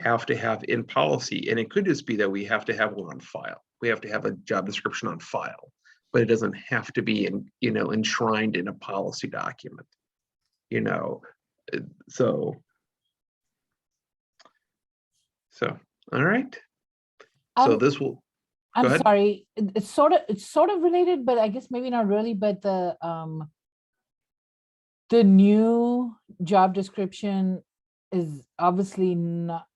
have to have in policy. And it could just be that we have to have one on file. We have to have a job description on file, but it doesn't have to be enshrined in a policy document. You know, so all right. So this will, go I'm ahead. sorry, it's sort of related, but I guess maybe not really, but the new job description is obviously not,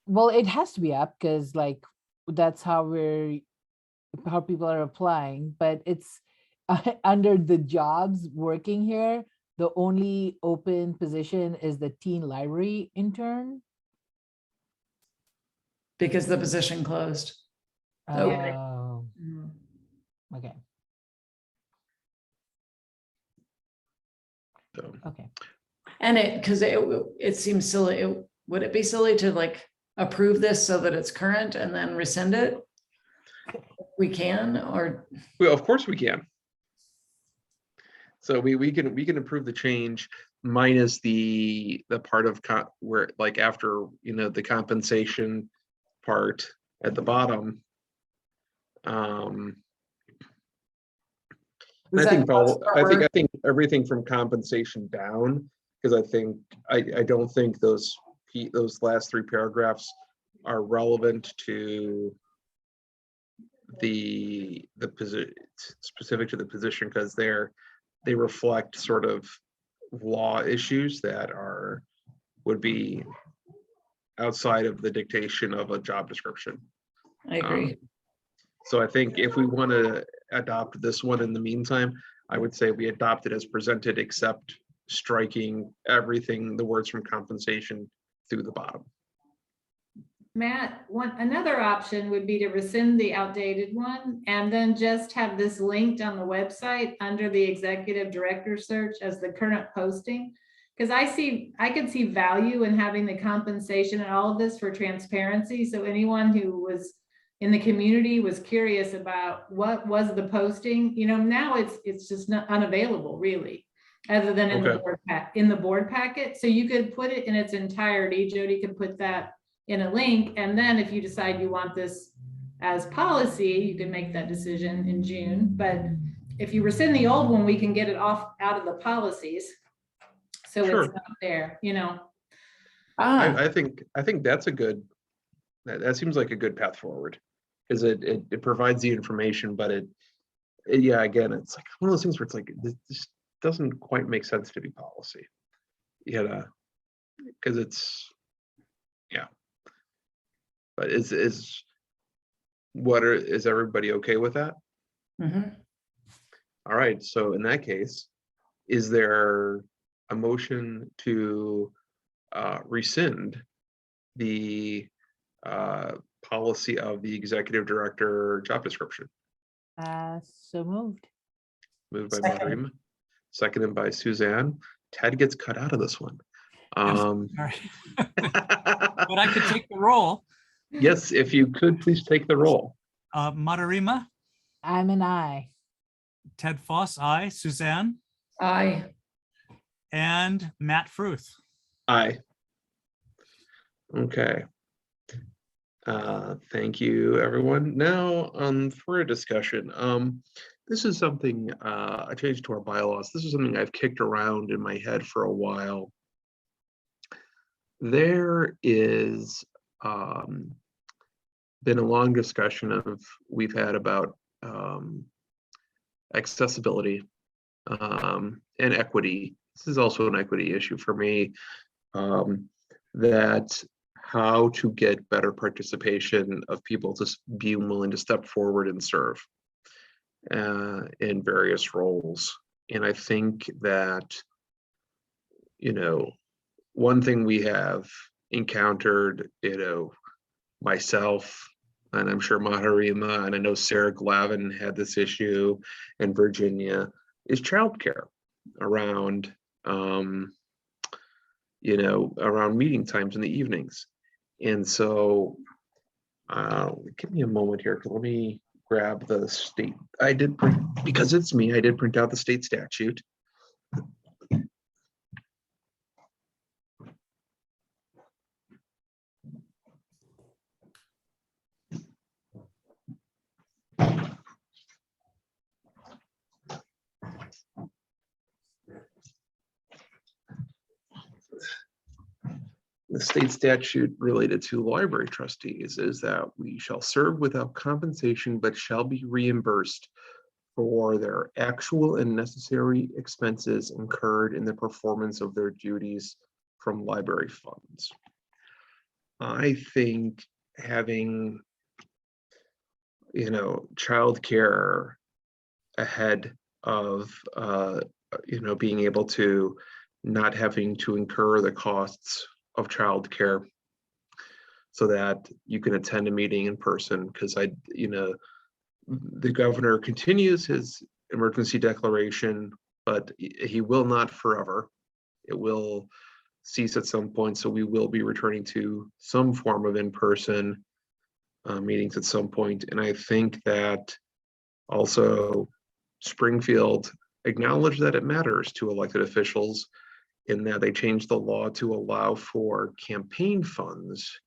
well, it has to be up because like that's how people are applying, but it's under the jobs working here, the only open position is the teen library intern. Because the position closed. Okay. Oh, Mm. okay. So, Okay. And it seems silly. Would it be silly to like approve this so that it's current and then rescind it? We can, or well, of course we can. So we can approve the change minus the part of where, like, after, the compensation part at the bottom. Is I think that I think everything from compensation down, because I don't think those last 3 paragraphs are relevant to the position, specific to the position, because they reflect sort of law issues that would be outside of the dictation of a job description. I agree. So I think if we want to adopt this one in the meantime, I would say we adopt it as presented, except striking everything, the words from compensation through the bottom. Matt, another option would be to rescind the outdated one and then just have this linked on the website under the executive director search as the current posting. Because I could see value in having the compensation and all of this for transparency. So anyone who was in the community was curious about what was the posting, now it's just not unavailable really, other than in the board packet. So you could put it in its entirety. Jody could put that in a link. And then if you decide you want this as policy, you can make that decision in June, but if you rescind the old one, we can get it off out of the policies. So Sure. it's not there, you know. I think that's a good, that seems like a good path forward. Because it provides the information, but yeah, again, it's like one of those things where it's like, this doesn't quite make sense to be policy. You know, because it's, yeah. But is everybody okay with that? All right, so in that case, is there a motion to rescind the policy of the executive director job description? So moved. Moved by Second. Marima, seconded by Suzanne. Ted gets cut out of this one. Sorry. But I could take the roll. Yes, if you could please take the roll. Matarima, I'm an I. Ted Foss, aye. Suzanne, Aye. and Matt Fruth. Aye. Okay. Thank you, everyone. Now, for a discussion, this is something, a change to our bylaws. This is something I've kicked around in my head for a while. There is been a long discussion we've had about accessibility and equity. This is also an equity issue for me, that how to get better participation of people to being willing to step forward and serve in various roles. And I think that, you know, one thing we have encountered, you know, myself, and I'm sure Maharima, and I know Sarah Glavin had this issue, and Virginia, is childcare around, you know, around meeting times in the evenings. And so, give me a moment here. Let me grab the state. I did print, because it's me, I did print out the state statute. The state statute related to library trustees is that we shall serve without compensation, but shall be reimbursed for their actual and necessary expenses incurred in the performance of their duties from library funds. I think having, you know, childcare ahead of, you know, being able to not having to incur the costs of childcare so that you can attend a meeting in person, because you know, the governor continues his emergency declaration, but he will not forever. It will cease at some point, so we will be returning to some form of in-person meetings at some point. And I think that also Springfield acknowledged that it matters to elected officials, in that they changed the law to allow for campaign funds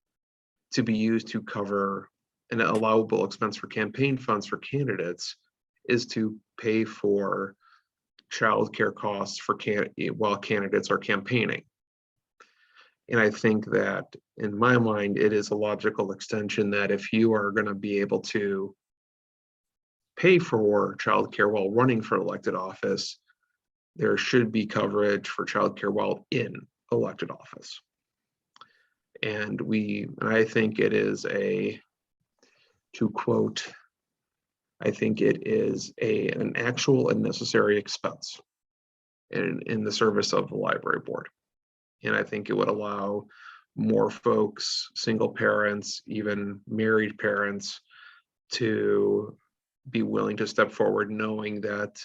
to be used to cover an allowable expense for campaign funds for candidates is to pay for childcare costs for while candidates are campaigning. And I think that in my mind, it is a logical extension that if you are going to be able to pay for childcare while running for elected office, there should be coverage for childcare while in elected office. And I think it is to quote, I think it is an actual and necessary expense in the service of the library board. And I think it would allow more folks, single parents, even married parents, to be willing to step forward, knowing that,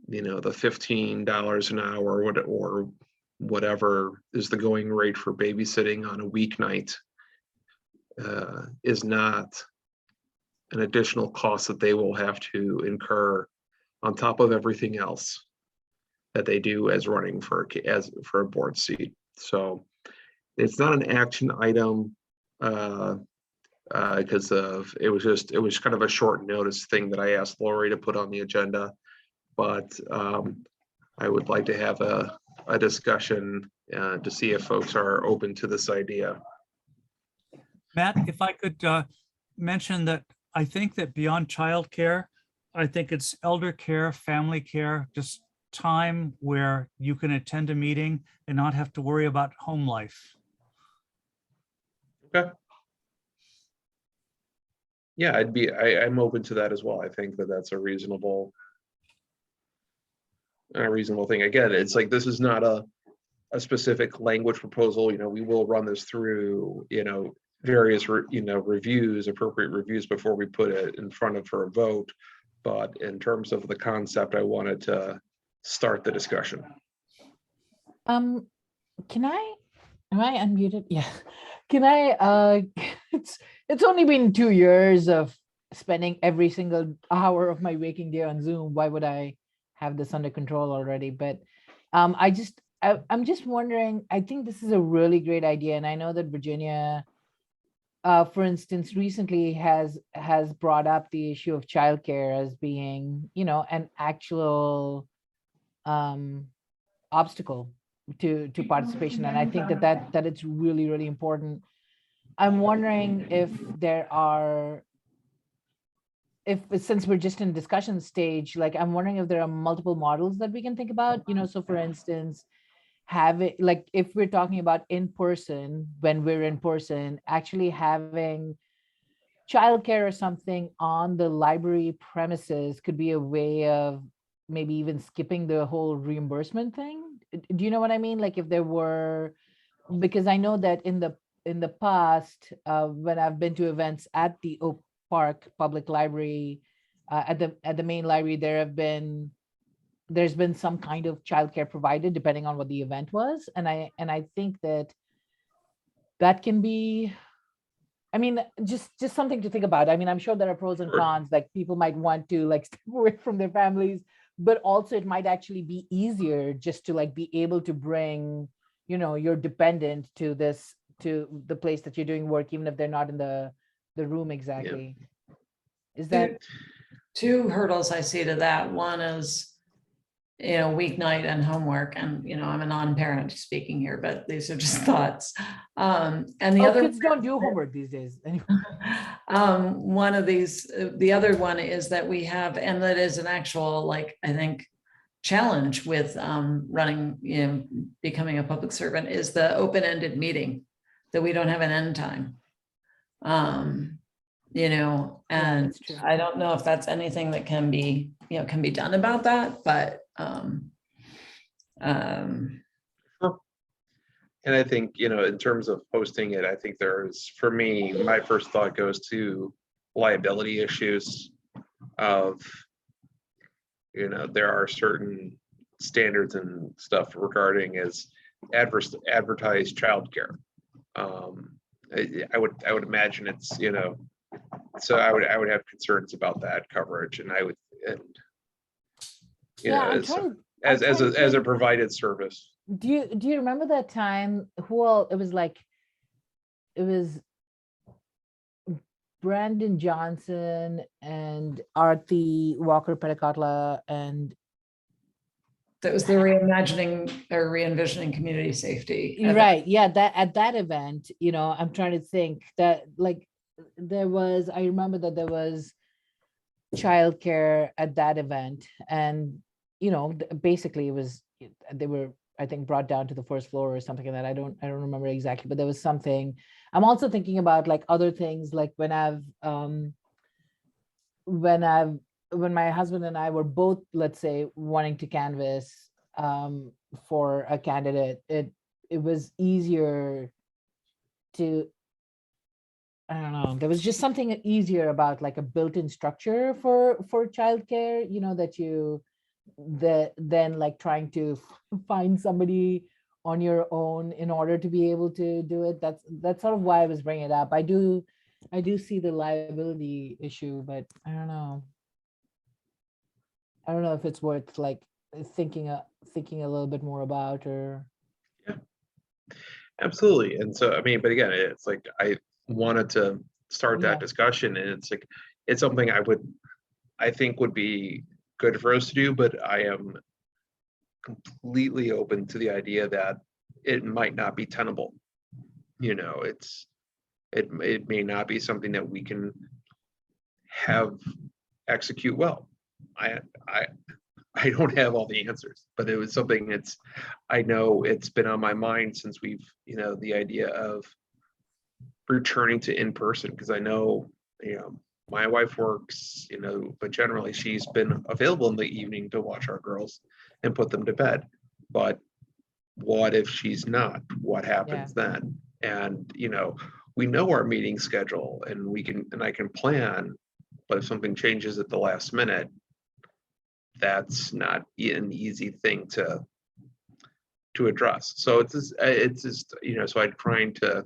you know, the $15 an hour or whatever is the going rate for babysitting on a weeknight is not an additional cost that they will have to incur on top of everything else that they do as running for a board seat. So it's not an action item because it was kind of a short notice thing that I asked Lori to put on the agenda. But I would like to have a discussion to see if folks are open to this idea. Matt, if I could mention that I think that beyond childcare, I think it's elder care, family care, just time where you can attend a meeting and not have to worry about home life. Okay. Yeah, I'm open to that as well. I think that that's a reasonable thing. Again, it's like, this is not a specific language proposal. We will run this through, various, reviews, appropriate reviews before we put it in front of for a vote. But in terms of the concept, I wanted to start the discussion. Am I unmuted? Yeah. Can I, it's only been 2 years of spending every single hour of my waking day on Zoom. Why would I have this under control already? But I'm just wondering, I think this is a really great idea. And I know that Virginia, for instance, recently has brought up the issue of childcare as being, an actual obstacle to participation. And I think that it's really, really important. I'm wondering if since we're just in discussion stage, like, I'm wondering if there are multiple models that we can think about, so for instance, have it, like, if we're talking about in person, when we're in person, actually having childcare or something on the library premises could be a way of maybe even skipping the whole reimbursement thing. Do you know what I mean? Like, if there were, because I know that in the past, when I've been to events at the Oak Park Public Library, at the main library, there's been some kind of childcare provided depending on what the event was. And I think that can be, just something to think about. I'm sure there are pros and Sure. cons, like people might want to like step away from their families, but also it might actually be easier just to like be able to bring, your dependent to the place that you're doing work, even if they're not in the room exactly. Is that Two hurdles I see to that. One is, weeknight and homework, and I'm a non-parent speaking here, but these are just thoughts. And the other kids don't do homework these days anyway. one of these, the other one is that we have, and that is an actual, like, I think, challenge with running, becoming a public servant, is the open-ended meeting, that we don't have an end time. And that's true. I don't know if that's anything that can be done about that, but And I think, in terms of posting it, I think for me, my first thought goes to liability issues of, there are certain standards and stuff regarding as advertised childcare. I would imagine it's, so I would have concerns about that coverage, and I would, as a provided service. Do you remember that time? It was Brandon Johnson and Arthi Walker Petticatla, and that was the reimagining or re-envisioning community safety. Right. Yeah. That at that event, I'm trying to think that, like, I remember that there was childcare at that event, and basically they were, I think, brought down to the first floor or something like that. I don't remember exactly, but there was something. I'm also thinking about like other things, like when my husband and I were both, let's say, wanting to canvass for a candidate, it was easier to, I don't know, there was just something easier about like a built-in structure for childcare, than like trying to find somebody on your own in order to be able to do it. That's sort of why I was bringing it up. I do see the liability issue, but I don't know if it's worth like thinking a little bit more about, or. Yeah, absolutely. And so, but again, it's like, I wanted to start Yeah. that discussion. And it's like, it's something I think would be good for us to do, but I am completely open to the idea that it might not be tenable. You know, it may not be something that we can have execute well. I don't have all the answers, but it was something I know it's been on my mind since we've, you know, the idea of returning to in-person, because I know, you know, my wife works, you know, but generally she's been available in the evening to watch our girls and put them to bed. But what if she's not? What happens then? And, you know, we know our meeting schedule and I can plan, but if something changes at the last minute, that's not an easy thing to address. So it's just, you know, so I'm trying to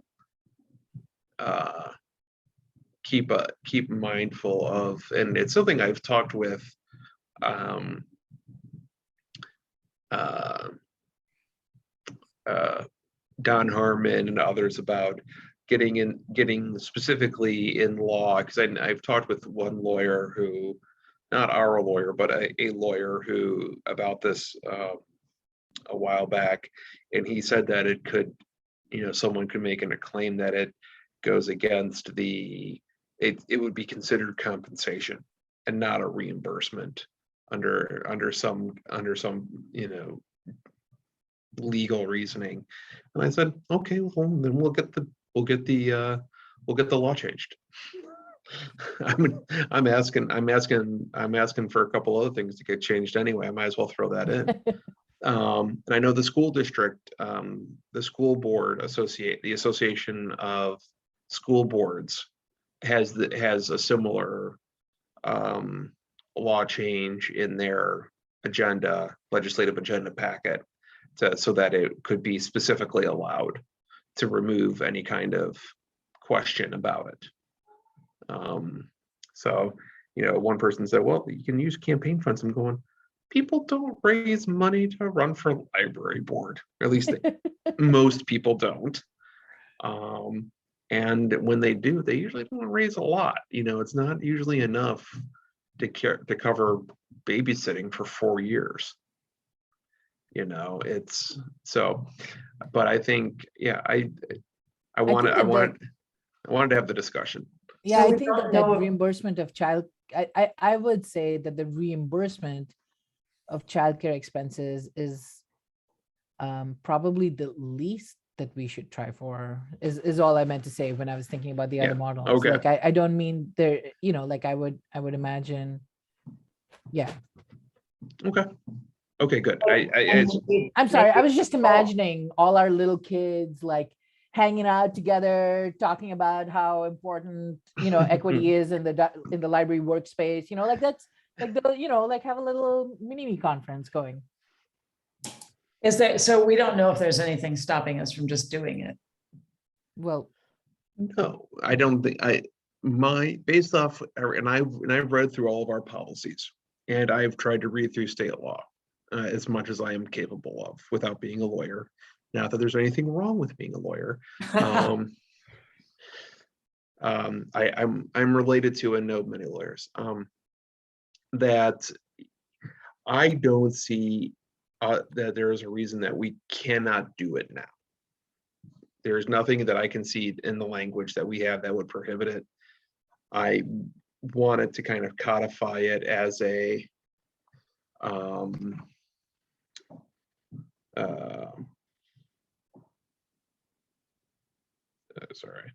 keep mindful of, and it's something I've talked with Don Harmon and others about getting specifically in law, because I've talked with one lawyer who, not our lawyer, but a lawyer who about this a while back, and he said that it could, you know, someone could make a claim that it goes against it would be considered compensation and not a reimbursement under some, you know, legal reasoning. And I said, okay, well, then we'll get the law changed. I'm asking for a couple other things to get changed anyway. I might as well throw that in. And I know the school district, the school board the Association of School Boards has a similar law change in their legislative agenda packet, so that it could be specifically allowed to remove any kind of question about it. So, you know, one person said, well, you can use campaign funds. I'm going, people don't raise money to run for library board, or at least most people don't. And when they do, they usually don't raise a lot. You know, it's not usually enough to cover babysitting for 4 years. You know, it's so, but I think, yeah, I wanted to have the discussion. Yeah, So I we think don't that know if- reimbursement of I would say that the reimbursement of childcare expenses is probably the least that we should try for, is all I meant to say when I was thinking about the Yeah, other models. okay. Like I don't mean there, you know, like I would imagine. Yeah. Okay, good. I'm sorry. I was just imagining all our little kids like hanging out together, talking about how important, you know, equity is in the library workspace. You know, like that's like like have a little mini conference going. Is there, so we don't know if there's anything stopping us from just doing it. Well, No, I don't think based off, and I've read through all of our policies, and I've tried to read through state law as much as I am capable of without being a lawyer. Not that there's anything wrong with being a lawyer. I'm related to and know many lawyers. That I don't see that there is a reason that we cannot do it now. There's nothing that I can see in the language that we have that would prohibit it. I wanted to kind of codify it as a sorry.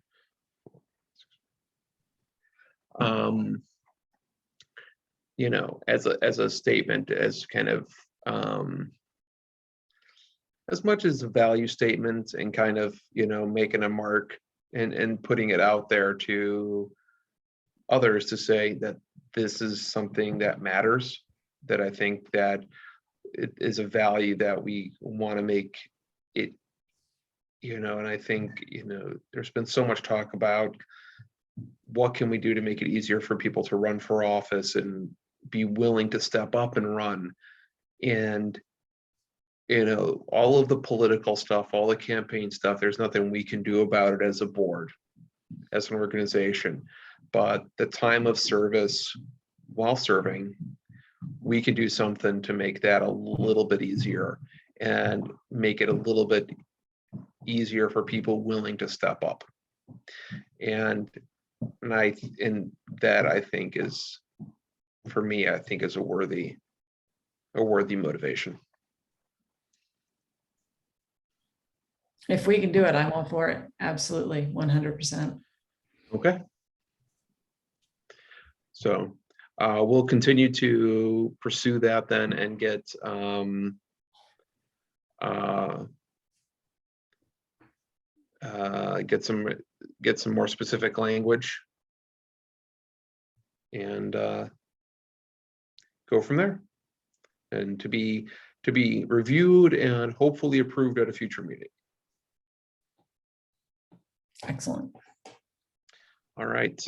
You know, as a statement, as kind of as much as a value statement, and kind of, you know, making a mark and putting it out there to others to say that this is something that matters, that I think that it is a value that we want to make it, you know. And I think, you know, there's been so much talk about what can we do to make it easier for people to run for office and be willing to step up and run. And, you know, all of the political stuff, all the campaign stuff, there's nothing we can do about it as a board. as an organization, but the time of service while serving, we can do something to make that a little bit easier and make it a little bit easier for people willing to step up. And that I think is, for me, I think is a worthy motivation. If we can do it, I'm all for it. Absolutely, 100%. Okay. So we'll continue to pursue that then and get some more specific language and go from there, and to be reviewed and hopefully approved at a future meeting. Excellent. All right.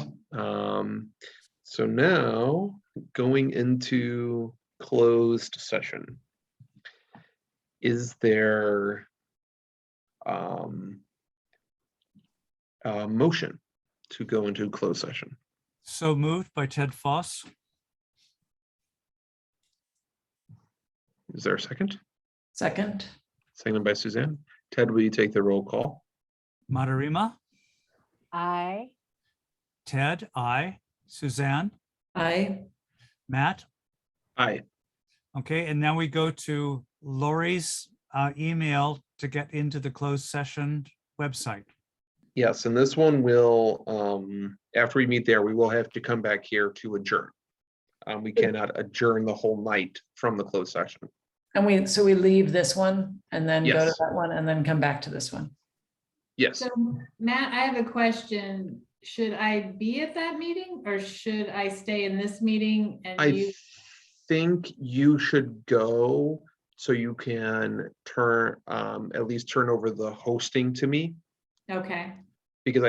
So now going into closed session. Is there a motion to go into closed session? So moved by Ted Foss. Is there a second? Second. Seconded by Suzanne. Ted, will you take the roll call? Matarima, I, Ted, I, Suzanne, Aye. Matt. Aye. Okay, and now we go to Lori's email to get into the closed session website. Yes, and this one will, after we meet there, we will have to come back here to adjourn. We cannot adjourn the whole night from the closed session. And we leave this one and then go to Yes. that one and then come back to this one. Yes, So Matt, I have a question. Should I be at that meeting or should I stay in this meeting and you? I think you should go so you can at least turn over the hosting to me, Okay, because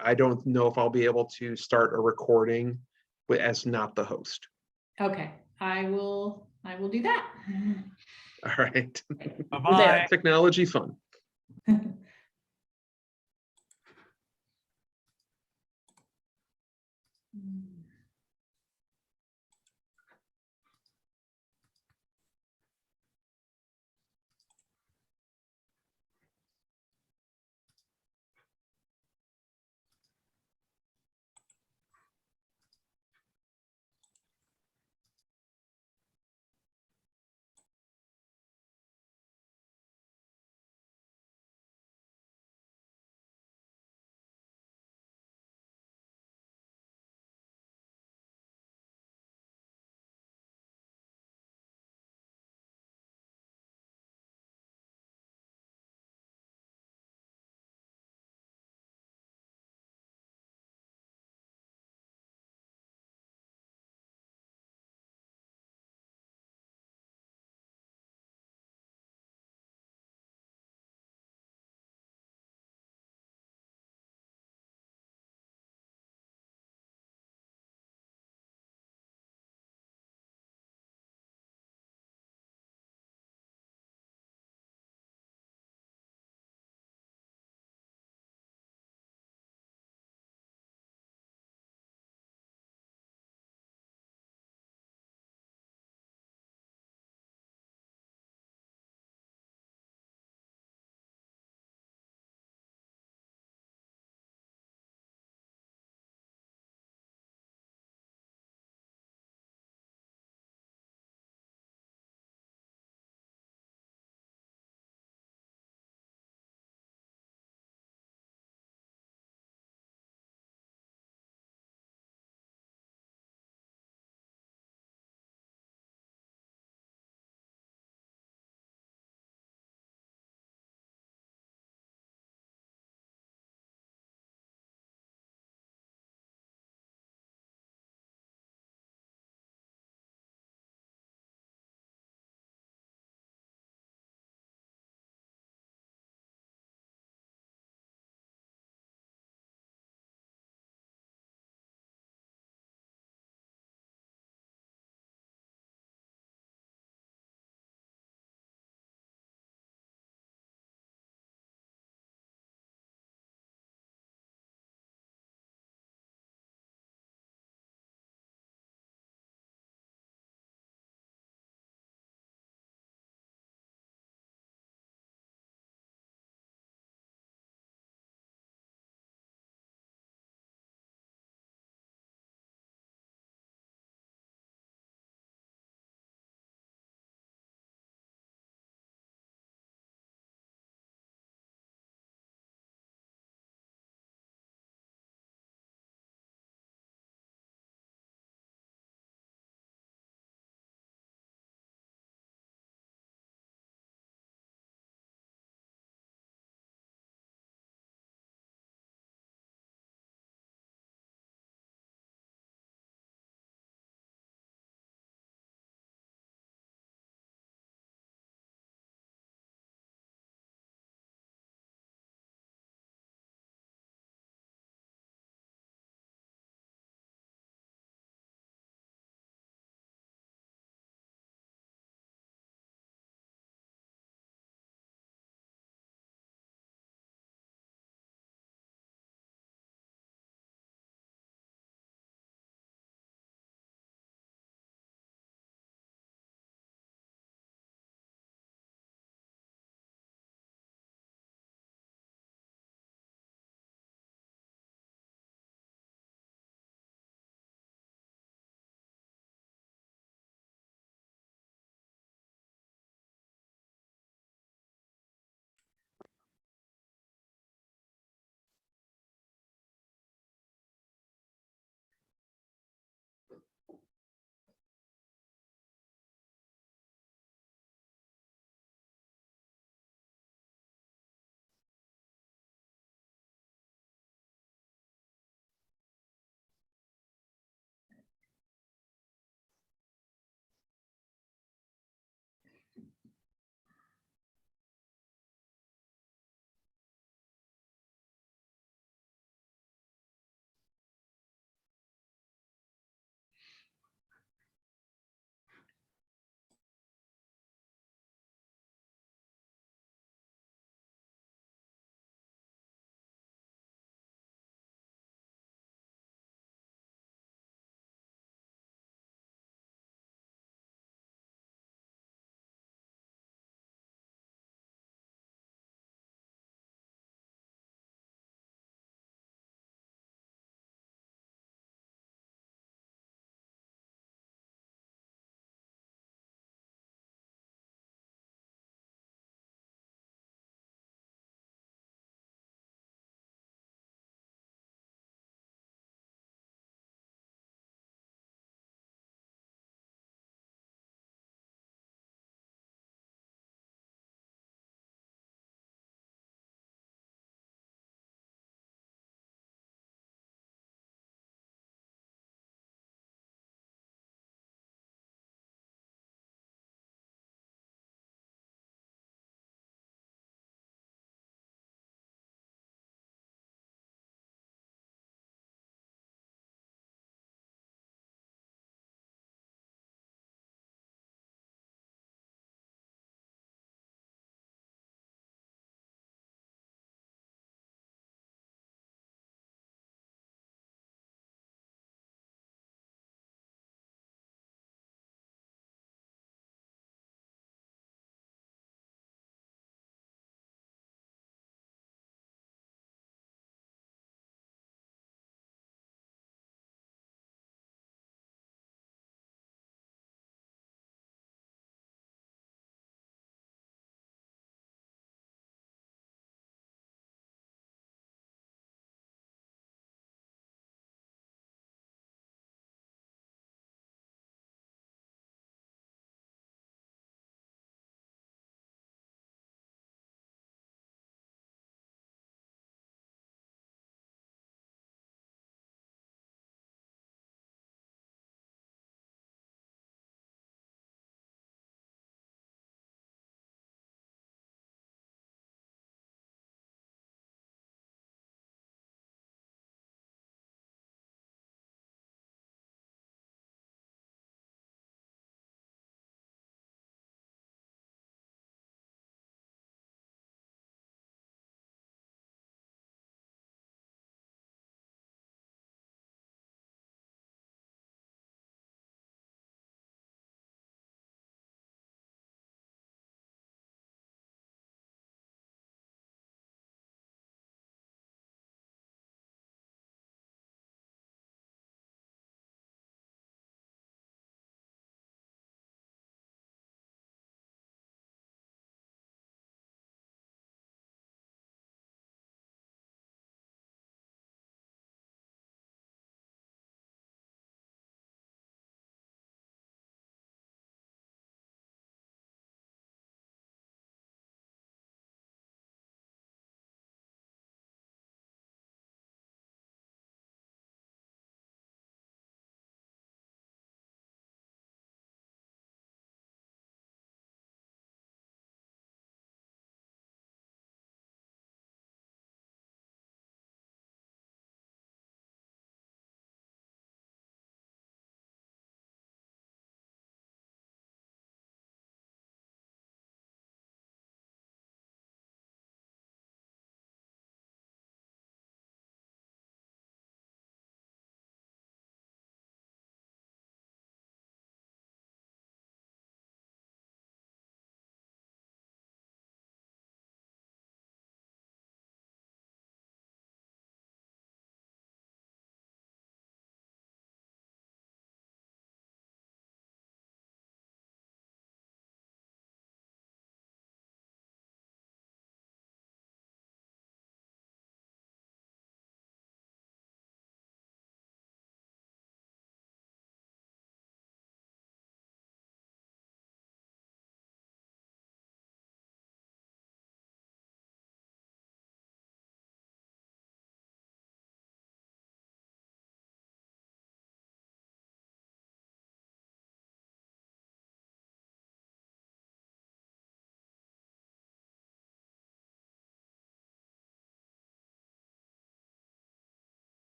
I don't know if I'll be able to start a recording as not the host. okay, I will do that. All right. Bye-bye. Technology fun.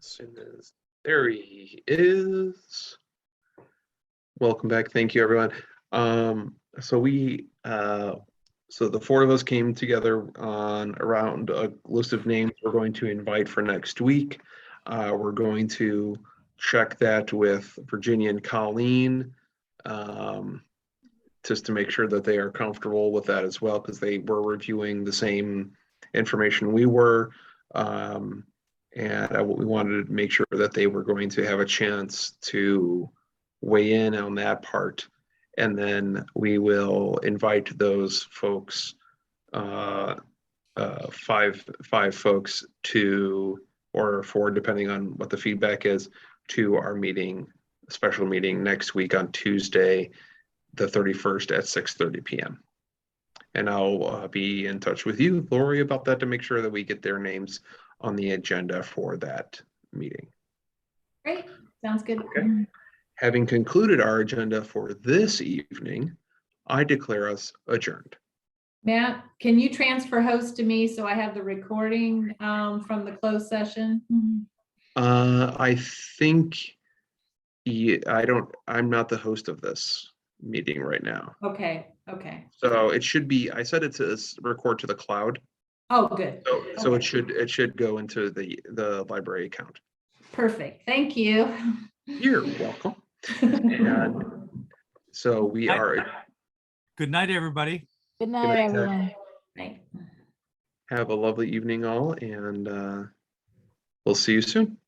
As soon as there he is. Welcome back. Thank you, everyone. So the four of us came together on around a list of names we're going to invite for next week. We're going to check that with Virginia and Colleen, just to make sure that they are comfortable with that as well, because they were reviewing the same information we were. And we wanted to make sure that they were going to have a chance to weigh in on that part. And then we will invite those folks, five folks to, or four, depending on what the feedback is, to our meeting, special meeting next week on Tuesday, the 31st at 6:30 p.m. And I'll be in touch with you, Lori, about that to make sure that we get their names on the agenda for that meeting. Great, sounds good. Okay. Having concluded our agenda for this evening, I declare us adjourned. Matt, can you transfer host to me so I have the recording from the closed session? I think I'm not the host of this meeting right now. Okay. So it should be, I set it to record to the cloud. Oh, good. So Okay. it should go into the library account. Perfect. Thank you. You're welcome. And so we are, Good night, everybody. Good night, night, Ted. everyone. Right. have a lovely evening all, and we'll see you soon.